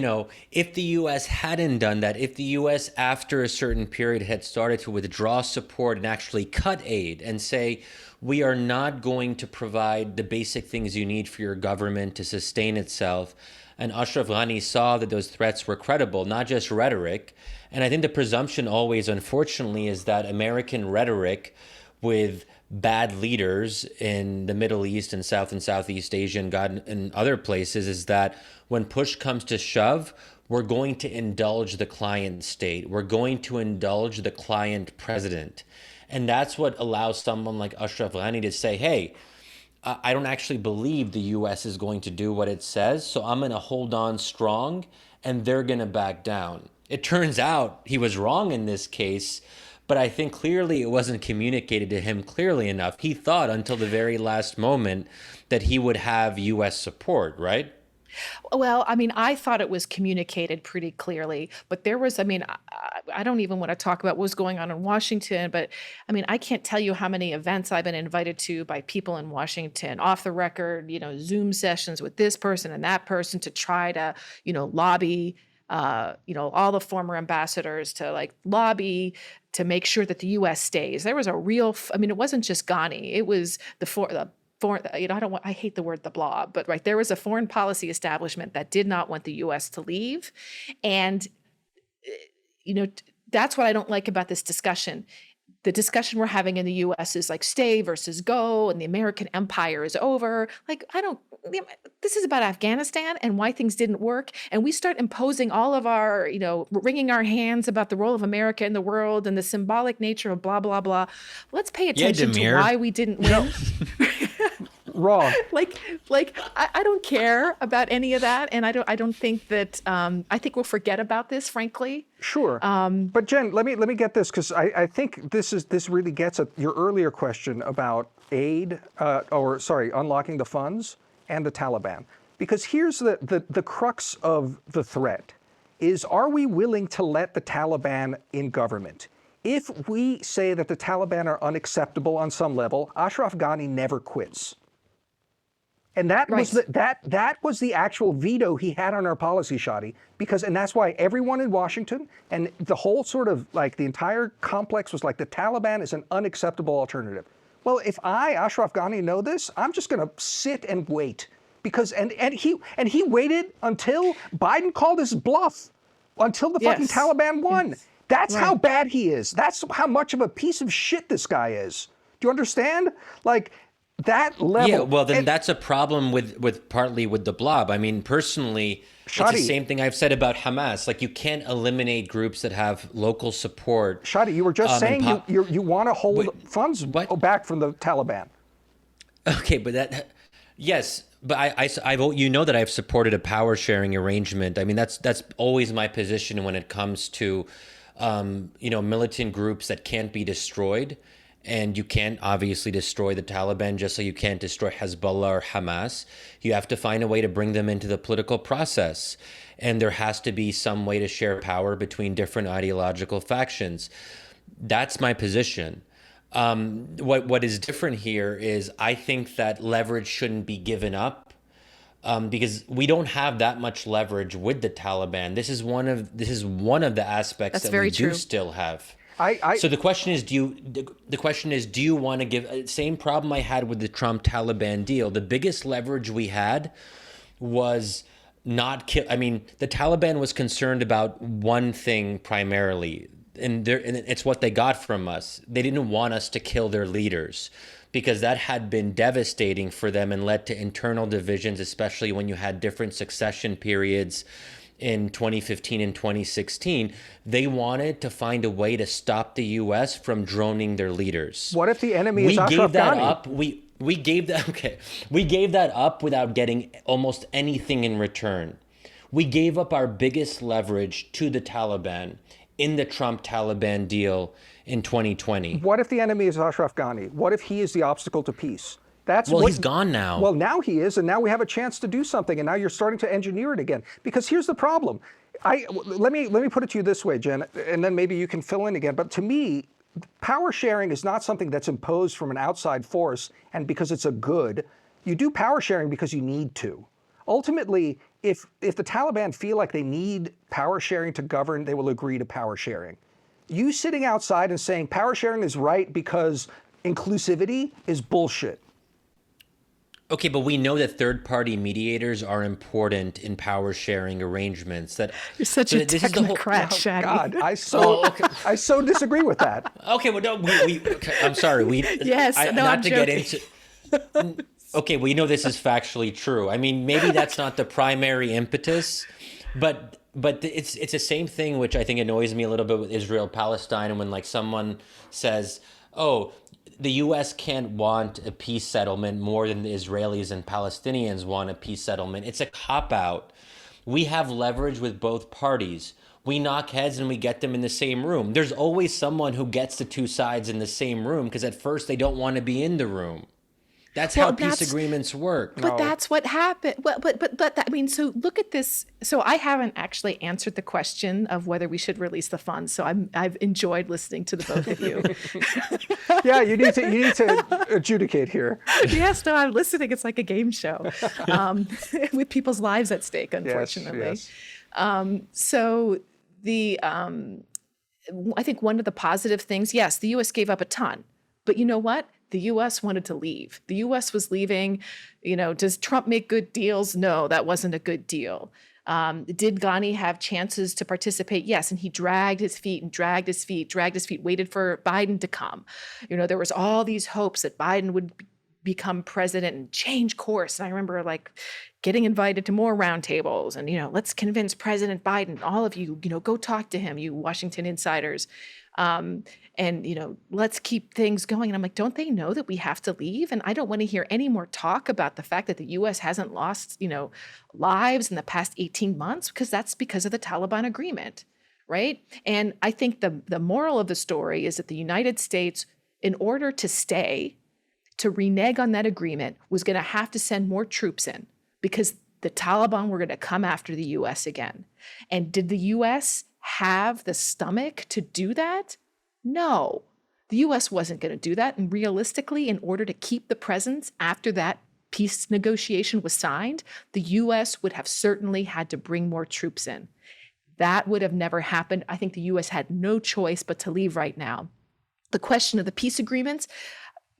S2: if the U.S. hadn't done that, if the U.S. after a certain period had started to withdraw support and actually cut aid and say, we are not going to provide the basic things you need for your government to sustain itself. And Ashraf Ghani saw that those threats were credible, not just rhetoric. And I think the presumption always, unfortunately, is that American rhetoric with bad leaders in the Middle East and Southeast Asia and other places is that when push comes to shove, we're going to indulge the client state. We're going to indulge the client president. And that's what allows someone like Ashraf Ghani to say, hey, I don't actually believe the U.S. is going to do what it says, so I'm going to hold on strong and they're going to back down. It turns out he was wrong in this case, but I think clearly it wasn't communicated to him clearly enough. He thought until the very last moment that he would have U.S. support, right?
S3: Well, I mean, I thought it was communicated pretty clearly, but there was, I don't even want to talk about what was going on in Washington, but I mean, I can't tell you how many events I've been invited to by people in Washington, off the record, Zoom sessions with this person and that person to try to, lobby, all the former ambassadors to lobby to make sure that the U.S. stays. There was a real, it wasn't just Ghani, it was the foreign, I hate the word the blob, but right, there was a foreign policy establishment that did not want the U.S. to leave. And, that's what I don't like about this discussion. The discussion we're having in the U.S. is stay versus go, and the American empire is over. This is about Afghanistan and why things didn't work. And we start imposing all of our, wringing our hands about the role of America in the world and the symbolic nature of blah, blah, blah. Let's pay attention to why we didn't win.
S1: Wrong.
S3: I don't care about any of that, and I don't think that. I think we'll forget about this, frankly.
S1: Sure. But Jen, let me get this, because I think this really gets at your earlier question about aid, unlocking the funds and the Taliban. Because here's the crux of the threat is, are we willing to let the Taliban in government? if we say that the Taliban are unacceptable on some level, Ashraf Ghani never quits. And that
S3: Right.
S1: was that was the actual veto he had on our policy, Shadi, and that's why everyone in Washington and the whole sort of like the entire complex was like the Taliban is an unacceptable alternative. Well, if I, Ashraf Ghani, know this, I'm just going to sit and wait because and he waited until Biden called his bluff, until the fucking
S3: Yes.
S1: Taliban won.
S3: Yes.
S1: That's how
S3: Right.
S1: bad he is. That's how much of a piece of shit this guy is. Do you understand? Like. That level.
S2: Yeah, well, then that's a problem with partly with the blob. I mean, personally, it's the
S1: Shadi.
S2: same thing I've said about Hamas. Like, you can't eliminate groups that have local support.
S1: Shadi, you were just saying you want to hold funds back from the Taliban.
S2: Okay, but yes, but I've you know that I've supported a power sharing arrangement. I mean, that's always my position when it comes to, militant groups that can't be destroyed. And you can't obviously destroy the Taliban just so you can't destroy Hezbollah or Hamas. You have to find a way to bring them into the political process. And there has to be some way to share power between different ideological factions. That's my position. What is different here is I think that leverage shouldn't be given up because we don't have that much leverage with the Taliban. This is one of the aspects that we do still have. So the question is, do you want to give same problem I had with the Trump Taliban deal? The biggest leverage we had was not kill. I mean, the Taliban was concerned about one thing primarily, and it's what they got from us. They didn't want us to kill their leaders because that had been devastating for them and led to internal divisions, especially when you had different succession periods. In 2015 and 2016, they wanted to find a way to stop the U.S. from droning their leaders.
S1: What if the enemy is Ashraf Ghani?
S2: We gave that up. We gave that. Okay, we gave that up without getting almost anything in return. We gave up our biggest leverage to the Taliban in the Trump-Taliban deal in 2020.
S1: What if the enemy is Ashraf Ghani? What if he is the obstacle to peace?
S2: He's gone now.
S1: Well, now he is, and now we have a chance to do something, and now you're starting to engineer it again. Because here's the problem. Let me put it to you this way, Jen, and then maybe you can fill in again. But to me, power sharing is not something that's imposed from an outside force, and because it's a good. You do power sharing because you need to. Ultimately, if the Taliban feel like they need power sharing to govern, they will agree to power sharing. You sitting outside and saying power sharing is right because inclusivity is bullshit.
S2: Okay, but we know that third-party mediators are important in power-sharing arrangements.
S3: You're such a technocrat, Shadi.
S1: God, I so disagree with that.
S2: Okay, well, no, I'm sorry. I'm joking. Okay, well, this is factually true. I mean, maybe that's not the primary impetus, but it's the same thing, which I think annoys me a little bit with Israel-Palestine, when like someone says, "Oh, the U.S. can't want a peace settlement more than the Israelis and Palestinians want a peace settlement." It's a cop-out. We have leverage with both parties. We knock heads and we get them in the same room. There's always someone who gets the two sides in the same room because at first they don't want to be in the room. That's how peace agreements work.
S3: But that's what happened. Well, but I mean, so look at this. So I haven't actually answered the question of whether we should release the funds. So I've enjoyed listening to the both of you.
S1: Yeah, you need to adjudicate here.
S3: Yes, no, I'm listening. It's like a game show with people's lives at stake, unfortunately.
S1: Yes.
S3: So I think one of the positive things, yes, the U.S. gave up a ton, but you know what? The U.S. wanted to leave. The U.S. was leaving. Does Trump make good deals? No, that wasn't a good deal. Did Ghani have chances to participate? Yes, and he dragged his feet, waited for Biden to come. There was all these hopes that Biden would become president and change course. And I remember getting invited to more roundtables and, let's convince President Biden, all of you, go talk to him, you Washington insiders. Let's keep things going. And I'm like, don't they know that we have to leave? And I don't want to hear any more talk about the fact that the U.S. hasn't lost, lives in the past 18 months, because that's because of the Taliban agreement, right? And I think the moral of the story is that the United States, in order to stay, to renege on that agreement, was going to have to send more troops in because the Taliban were going to come after the U.S. again. And did the U.S. have the stomach to do that? No, the US wasn't going to do that. And realistically, in order to keep the presence after that peace negotiation was signed, the US would have certainly had to bring more troops in. That would have never happened. I think the US had no choice but to leave right now. The question of the peace agreements,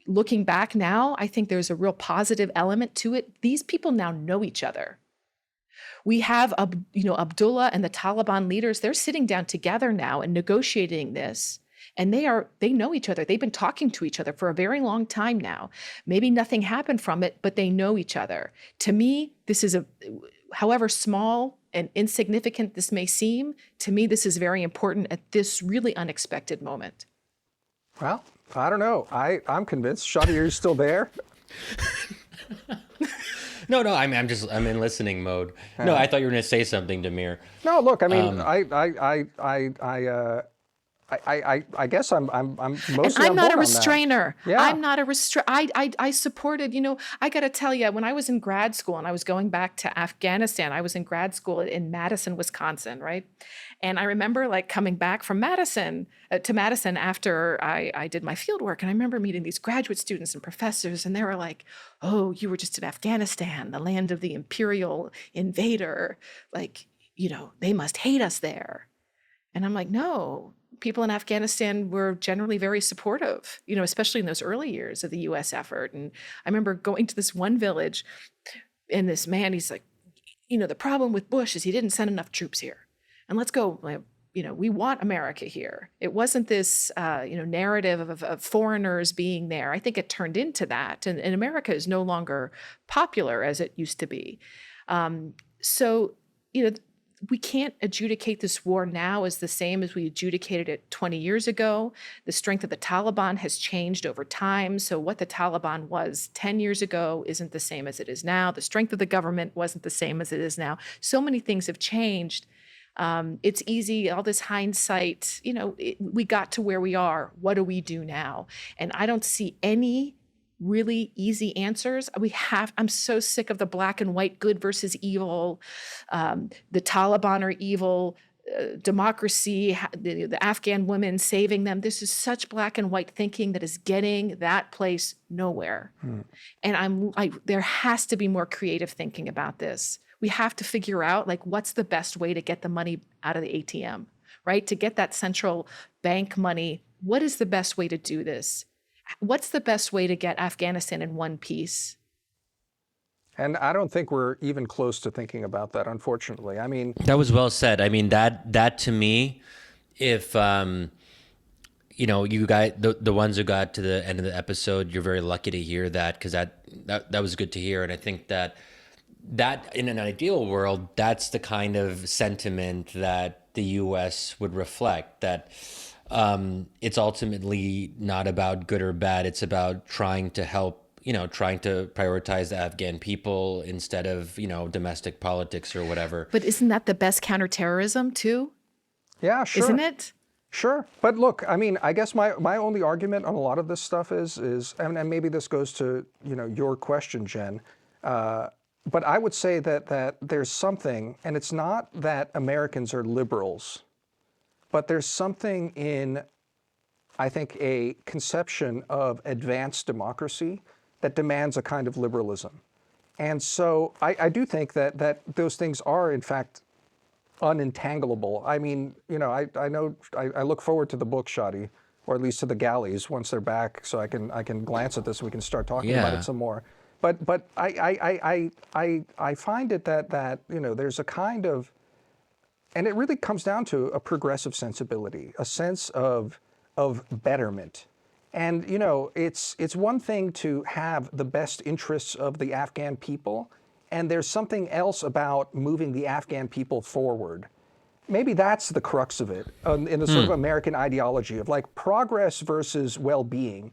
S3: looking back now, I think there's a real positive element to it. These people now know each other. We have, Abdullah and the Taliban leaders, they're sitting down together now and negotiating this. And they know each other. They've been talking to each other for a very long time now. Maybe nothing happened from it, but they know each other. To me, this is however small and insignificant this may seem, to me, this is very important at this really unexpected moment.
S1: Well, I don't know. I'm convinced. Shadi, are you still there?
S2: No, I'm in listening mode. No, I thought you were going to say something, Damir.
S1: No, look, I mean, I guess I'm mostly
S3: and I'm
S1: on
S3: not
S1: board
S3: a restrainer.
S1: Yeah.
S3: I'm not a I supported, I got to tell you, when I was in grad school and I was going back to Afghanistan, I was in grad school in Madison, Wisconsin, right? And I remember coming back from Madison to Madison after I did my field work. And I remember meeting these graduate students and professors, and they were like, "Oh, you were just in Afghanistan, the land of the imperial invader. They must hate us there." And I'm like, no. People in Afghanistan were generally very supportive, especially in those early years of the U.S. effort. And I remember going to this one village, and this man, he's like, the problem with Bush is he didn't send enough troops here. And let's go, we want America here. It wasn't this, narrative of foreigners being there. I think it turned into that. And America is no longer popular as it used to be. We can't adjudicate this war now as the same as we adjudicated it 20 years ago. The strength of the Taliban has changed over time. So what the Taliban was 10 years ago isn't the same as it is now. The strength of the government wasn't the same as it is now. So many things have changed. It's easy, all this hindsight, we got to where we are. What do we do now? And I don't see any really easy answers. I'm so sick of the black and white, good versus evil. The Taliban are evil, democracy, the Afghan women saving them. This is such black and white thinking that is getting that place nowhere. And there has to be more creative thinking about this. We have to figure out what's the best way to get the money out of the ATM, right? To get that central bank money. What is the best way to do this? What's the best way to get Afghanistan in one piece?
S1: And I don't think we're even close to thinking about that, unfortunately. I mean,
S2: that was well said. I mean, that to me, if you guys, the ones who got to the end of the episode, you're very lucky to hear that, because that was good to hear. And I think that in an ideal world, that's the kind of sentiment that the U.S. would reflect, that it's ultimately not about good or bad. It's about trying to help, trying to prioritize the Afghan people instead of, domestic politics or whatever.
S3: But isn't that the best counterterrorism too?
S1: Yeah, sure.
S3: Isn't it?
S1: Sure. But look, I mean, I guess my only argument on a lot of this stuff is and maybe this goes to, your question, Jen, but I would say that there's something, and it's not that Americans are liberals, but there's something in, I think, a conception of advanced democracy that demands a kind of liberalism. And so I do think that those things are, in fact, unentangleable. I mean, I look forward to the book, Shadi, or at least to the galleys once they're back, so I can glance at this and we can start talking about it some more. But I find it that there's a kind of, and it really comes down to a progressive sensibility, a sense of betterment. And it's one thing to have the best interests of the Afghan people, and there's something else about moving the Afghan people forward. Maybe that's the crux of it, in the sort of American ideology of progress versus well-being.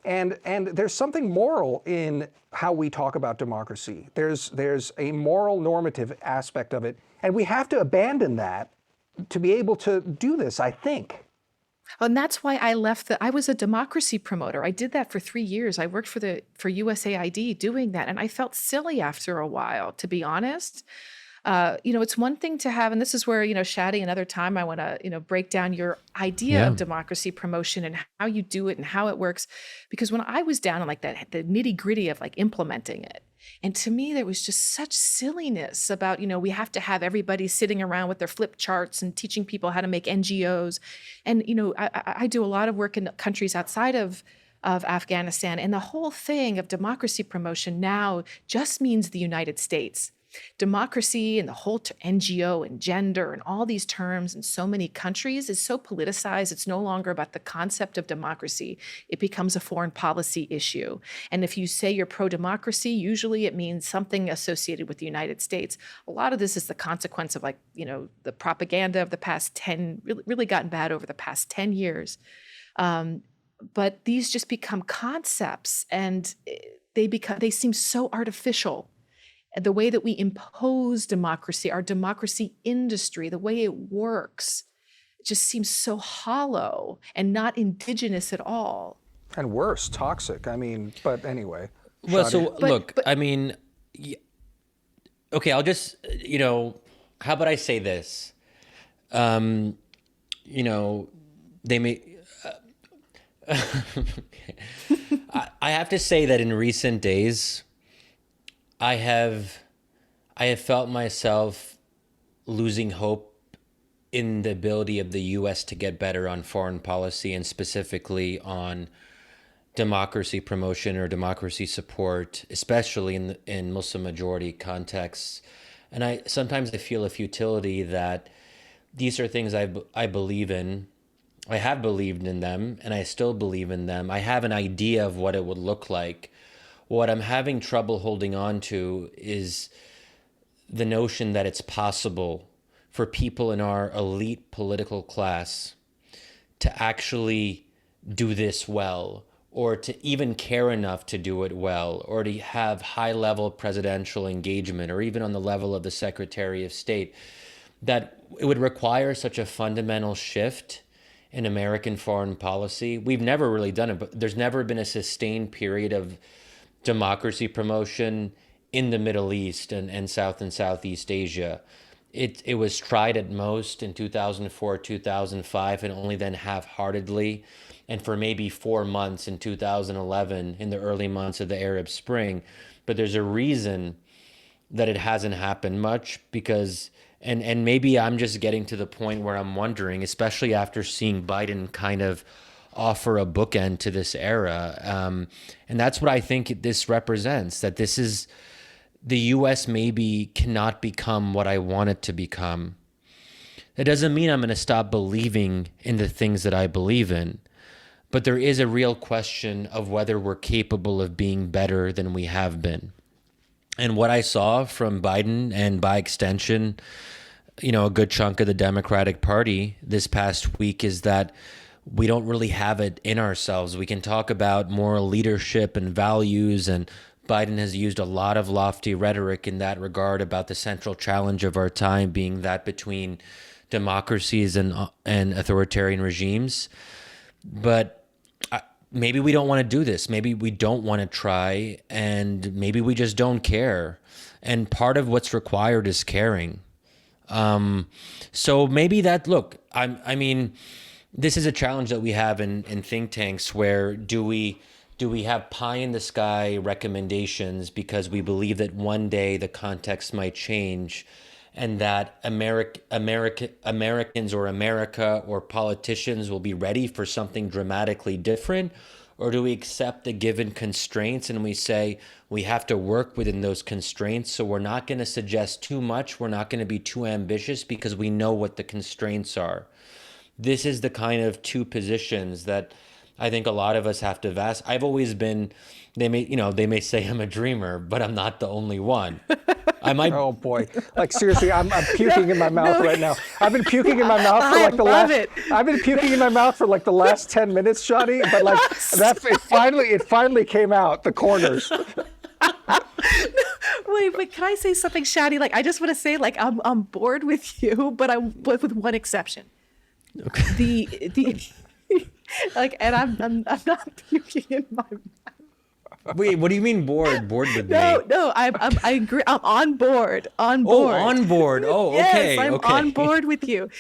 S1: And there's something moral in how we talk about democracy. There's a moral normative aspect of it, and we have to abandon that to be able to do this, I think.
S3: And that's why I left I was a democracy promoter. I did that for 3 years. I worked for USAID doing that, and I felt silly after a while, to be honest. It's one thing to have, and this is where, Shadi, another time I want to, break down your idea of democracy promotion and how you do it and how it works. Because when I was down in like that, the nitty gritty of like implementing it, and to me, there was just such silliness about, we have to have everybody sitting around with their flip charts and teaching people how to make NGOs. And, I do a lot of work in countries outside of Afghanistan. And the whole thing of democracy promotion now just means the United States. Democracy and the whole NGO and gender and all these terms in so many countries is so politicized. It's no longer about the concept of democracy. It becomes a foreign policy issue. And if you say you're pro-democracy, usually it means something associated with the United States. A lot of this is the consequence of the propaganda of the past 10, really gotten bad over the past 10 years. But these just become concepts, and they seem so artificial. The way that we impose democracy, our democracy industry, the way it works, it just seems so hollow and not indigenous at all.
S1: And worse, toxic. But anyway.
S2: Well,
S1: Shadi.
S2: so look, okay, I'll just, how about I say this? They may, I have to say that in recent days, I have felt myself losing hope in the ability of the U.S. to get better on foreign policy, and specifically on democracy promotion or democracy support, especially in Muslim majority contexts. And sometimes I feel a futility that these are things I believe in. I have believed in them, and I still believe in them. I have an idea of what it would look like. What I'm having trouble holding on to is the notion that it's possible for people in our elite political class to actually do this well, or to even care enough to do it well, or to have high-level presidential engagement, or even on the level of the Secretary of State, that it would require such a fundamental shift in American foreign policy. We've never really done it, but there's never been a sustained period of democracy promotion in the Middle East and South and Southeast Asia. It was tried at most in 2004, 2005, and only then half-heartedly, and for maybe 4 months in 2011, in the early months of the Arab Spring. But there's a reason that it hasn't happened much, because, and maybe I'm just getting to the point where I'm wondering, especially after seeing Biden kind of offer a bookend to this era. And that's what I think this represents, that this is, the U.S. maybe cannot become what I want it to become. That doesn't mean I'm going to stop believing in the things that I believe in, but there is a real question of whether we're capable of being better than we have been. And what I saw from Biden, and by extension, a good chunk of the Democratic Party this past week, is that we don't really have it in ourselves. We can talk about moral leadership and values, and Biden has used a lot of lofty rhetoric in that regard about the central challenge of our time being that between democracies and authoritarian regimes. But maybe we don't want to do this. Maybe we don't want to try, and maybe we just don't care. And part of what's required is caring. So maybe that, look, this is a challenge that we have in think tanks, where do we have pie in the sky recommendations because we believe that one day the context might change, and that Americans or America or politicians will be ready for something dramatically different? Or do we accept the given constraints and we say we have to work within those constraints, so we're not going to suggest too much, we're not going to be too ambitious because we know what the constraints are? This is the kind of two positions that I think a lot of us have to vest. I've always been, they may say I'm a dreamer, but I'm not the only one. I might.
S1: Oh boy! Seriously, I'm puking in my mouth right now. I've been puking in my mouth for I've been puking in my mouth for the last 10 minutes, Shadi. But it finally came out the corners.
S3: Wait, but can I say something, Shadi? I just want to say, I'm on board with you, but with one exception. Okay. And I'm not puking in my mouth.
S2: Wait, what do you mean bored? Bored with me?
S3: No, I agree. I'm on board. On
S2: Oh,
S3: board.
S2: on board. Oh, okay.
S3: Yes, I'm
S2: okay.
S3: on board with you.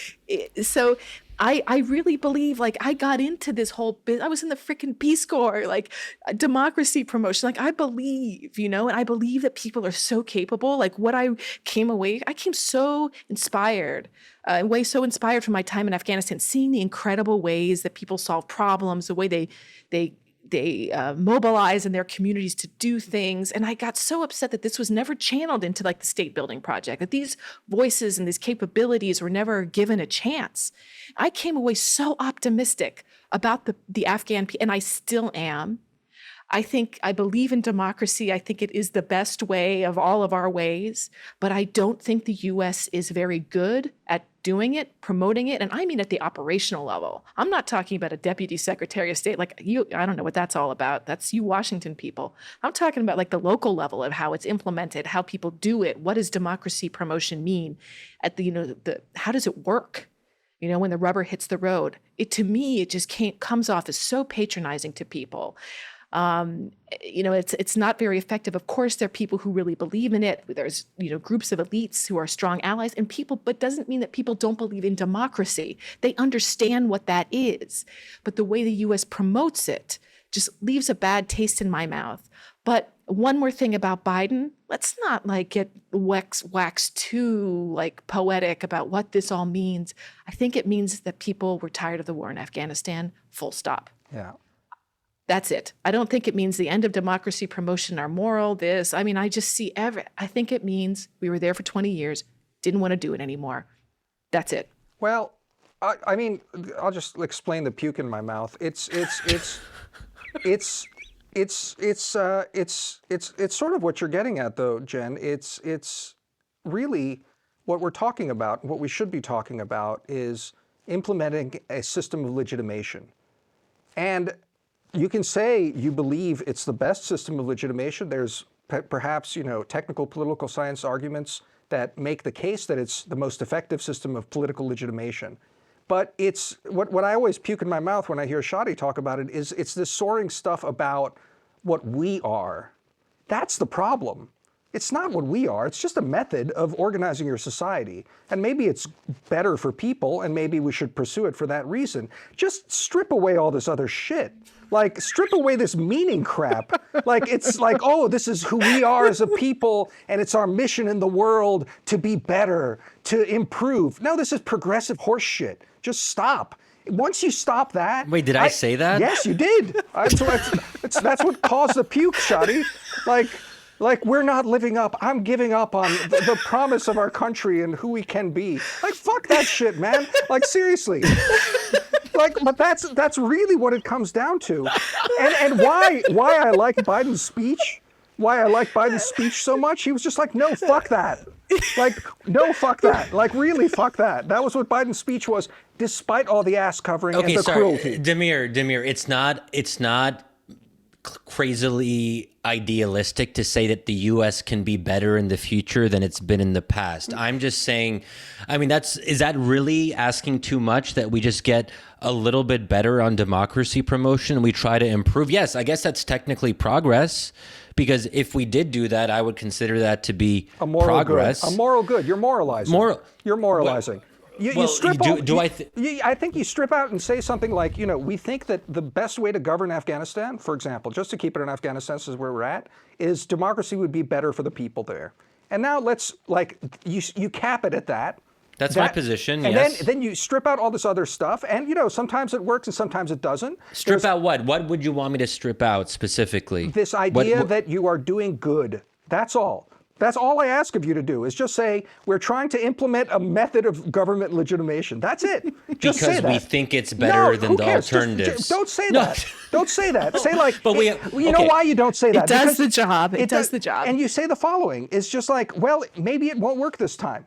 S3: So I really believe, like, I got into this whole I was in the freaking Peace Corps, like democracy promotion. Like, I believe, and I believe that people are so capable. Like, I came so inspired, so inspired from my time in Afghanistan, seeing the incredible ways that people solve problems, the way they mobilize in their communities to do things. And I got so upset that this was never channeled into like the state building project, that these voices and these capabilities were never given a chance. I came away so optimistic about the Afghan people, and I still am. I believe in democracy. I think it is the best way of all of our ways, but I don't think the US is very good at doing it, promoting it. And I mean at the operational level. I'm not talking about a deputy secretary of state like you. I don't know what that's all about. That's you Washington people. I'm talking about like the local level of how it's implemented, how people do it. What does democracy promotion mean? How does it work? When the rubber hits the road, to me, it just comes off as so patronizing to people. It's not very effective. Of course, there are people who really believe in it. There's, groups of elites who are strong allies but doesn't mean that people don't believe in democracy. They understand what that is. But the way the US promotes it just leaves a bad taste in my mouth. But one more thing about Biden, let's not get wax too poetic about what this all means. I think it means that people were tired of the war in Afghanistan, full stop.
S1: Yeah.
S3: That's it. I don't think it means the end of democracy promotion or moral I just see I think it means we were there for 20 years, didn't want to do it anymore. That's it.
S1: Well, I'll just explain the puke in my mouth. It's sort of what you're getting at, though, Jen. It's really what we're talking about. What we should be talking about is implementing a system of legitimation. And you can say you believe it's the best system of legitimation. There's perhaps, technical political science arguments that make the case that it's the most effective system of political legitimation. But it's what I always puke in my mouth when I hear Shadi talk about it is it's this soaring stuff about what we are. That's the problem. It's not what we are. It's just a method of organizing your society. And maybe it's better for people, and maybe we should pursue it for that reason. Just strip away all this other shit. Strip away this meaning crap. It's like, oh, this is who we are as a people, and it's our mission in the world to be better, to improve. No, this is progressive horse shit. Just stop. Once you stop that...
S2: Wait, did I say that?
S1: Yes, you did. That's what caused the puke, Shadi. We're not living up. I'm giving up on the promise of our country and who we can be. Fuck that shit, man. Seriously. But that's really what it comes down to. And why I like Biden's speech, so much, he was just like, no, fuck that. No, fuck that. Really, fuck that. That was what Biden's speech was, despite all the ass covering and the cruelty.
S2: Damir, it's not crazily idealistic to say that the U.S. can be better in the future than it's been in the past. I'm just saying, is that really asking too much, that we just get a little bit better on democracy promotion and we try to improve? Yes, I guess that's technically progress, because if we did do that, I would consider that to be
S1: a moral
S2: progress.
S1: Good. A moral good. You're moralizing. You're moralizing. I think you strip out and say something like, we think that the best way to govern Afghanistan, for example, just to keep it in Afghanistan, this is where we're at, is democracy would be better for the people there. And now let's, you cap it at that.
S2: That's my position,
S1: and
S2: yes.
S1: then you strip out all this other stuff, and sometimes it works and sometimes it doesn't.
S2: Strip out what? What would you want me to strip out specifically?
S1: This idea that you are doing good. That's all. That's all I ask of you to do, is just say, we're trying to implement a method of government legitimation. That's it. Just say that.
S2: Because we think it's better than the alternatives.
S1: Don't say that. Don't say that. Say
S2: but
S1: you know why you don't say that?
S3: It does the job. It does the job.
S1: And you say the following. It's just well, maybe it won't work this time.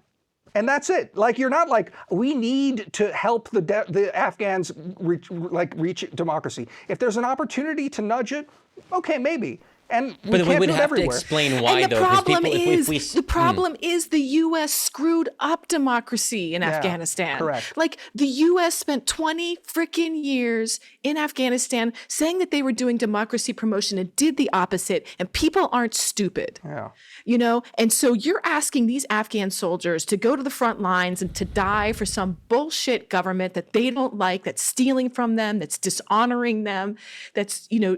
S1: And that's it. You're not we need to help the Afghans reach democracy. If there's an opportunity to nudge it, okay, maybe. And we
S2: But
S1: can't
S2: we would
S1: do it
S2: have
S1: everywhere.
S2: to explain why,
S3: And the
S2: though. 'Cause
S3: problem
S2: people,
S3: is,
S2: if we,
S3: the problem is the U.S. screwed up democracy in Afghanistan.
S1: correct.
S3: Like the U.S. spent 20 freaking years in Afghanistan saying that they were doing democracy promotion and did the opposite. And people aren't stupid.
S1: Yeah.
S3: You know, and so you're asking these Afghan soldiers to go to the front lines and to die for some bullshit government that they don't like, that's stealing from them, that's dishonoring them, that's, you know,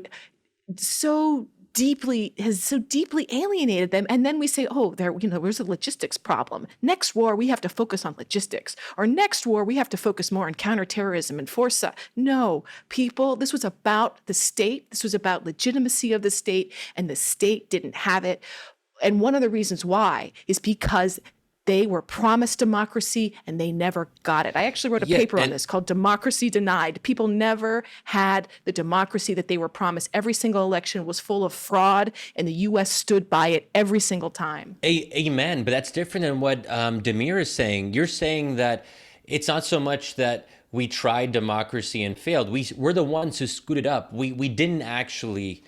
S3: has so deeply alienated them. And then we say, oh, there's a logistics problem. Next war, we have to focus on logistics. Or next war, we have to focus more on counterterrorism and force. No, people, this was about the state. This was about legitimacy of the state, and the state didn't have it. And one of the reasons why is because they were promised democracy and they never got it. I actually wrote a paper on this called Democracy Denied. People never had the democracy that they were promised. Every single election was full of fraud, and the U.S. stood by it every single time.
S2: Amen. But that's different than what Damir is saying. You're saying that it's not so much that we tried democracy and failed. We're the ones who screwed it up. We didn't actually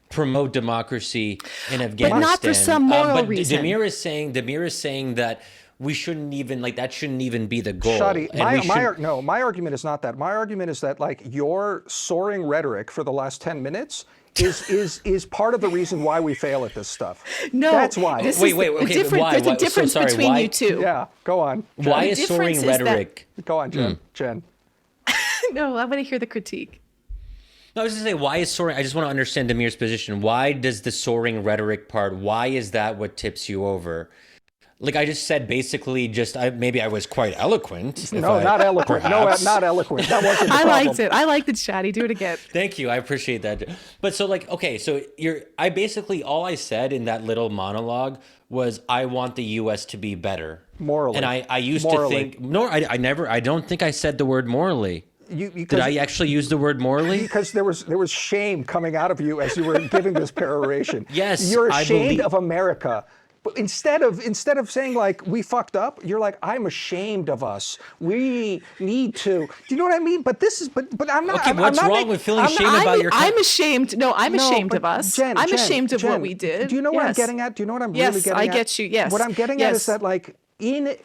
S2: promote democracy in Afghanistan.
S3: But not for some moral reason.
S2: Damir is saying that we shouldn't even, like, that shouldn't even be the goal.
S1: Shadi, my argument is not that. My argument is that, like, your soaring rhetoric for the last 10 minutes is part of the reason why we fail at this stuff.
S3: No,
S1: that's why.
S3: Wait.
S2: Okay,
S3: there's a difference between you two.
S1: Yeah, go on. Jen.
S2: Why is soaring rhetoric?
S1: Go on, Jen.
S3: No, I want to hear the critique.
S2: No, I was going to say, why is soaring? I just want to understand Damir's position. Why does the soaring rhetoric part, why is that what tips you over? Like I just said, basically, maybe I was quite eloquent.
S1: Not eloquent.
S2: Perhaps.
S1: No, not eloquent. That wasn't the
S3: I
S1: problem.
S3: liked it. I liked it, Shadi. Do it again.
S2: Thank you. I appreciate that. But so, like, okay, so I basically, all I said in that little monologue was, I want the U.S. to be better.
S1: Morally.
S2: And I used to think, I don't think I said the word morally. Did I actually use the word morally?
S1: Because there was shame coming out of you as you were giving this peroration.
S2: Yes,
S1: you're ashamed of America. But instead of saying, like, we fucked up, you're like, I'm ashamed of us. We need to. Do you know what I mean? But I'm not.
S2: Okay, what's wrong with feeling shame about your?
S3: I'm ashamed. No, I'm ashamed of us.
S1: Jen,
S3: I'm ashamed of what we did.
S1: Do you know what I'm getting at? Do you know what I'm really getting at?
S3: Yes, I get you. Yes.
S1: What I'm getting at is that, like, in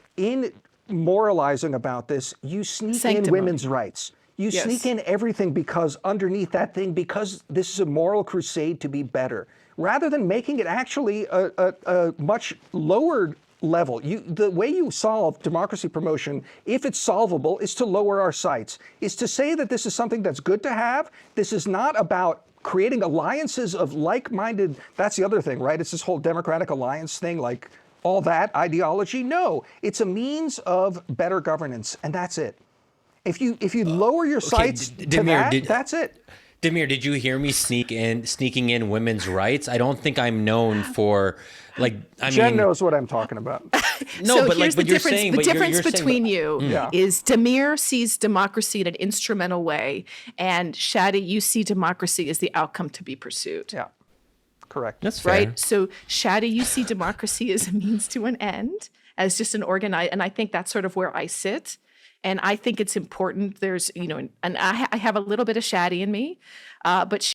S1: moralizing about this, you sneak in women's rights. You sneak in everything because underneath that thing, because this is a moral crusade to be better, rather than making it actually a much lower level. The way you solve democracy promotion, if it's solvable, is to lower our sights, is to say that this is something that's good to have. This is not about creating alliances of like-minded. That's the other thing, right? It's this whole democratic alliance thing, like all that ideology. No, it's a means of better governance, and that's it. If you lower your sights
S2: Damir,
S1: that's it.
S2: Damir, did you hear me sneaking in women's rights? I don't think I'm known for, like,
S1: Jen knows what I'm talking about.
S2: No,
S3: so
S2: but
S3: here's
S2: like,
S3: the
S2: but
S3: difference.
S2: you're saying,
S3: the
S2: but
S3: difference
S2: you're
S3: between
S2: saying,
S3: you is Damir sees democracy in an instrumental way, and Shadi, you see democracy as the outcome to be pursued.
S1: Yeah, correct.
S2: That's fair.
S3: Right. So Shadi, you see democracy as a means to an end, as just an organized, and I think that's sort of where I sit. And I think it's important. There's, and I have a little bit of Shadi in me, but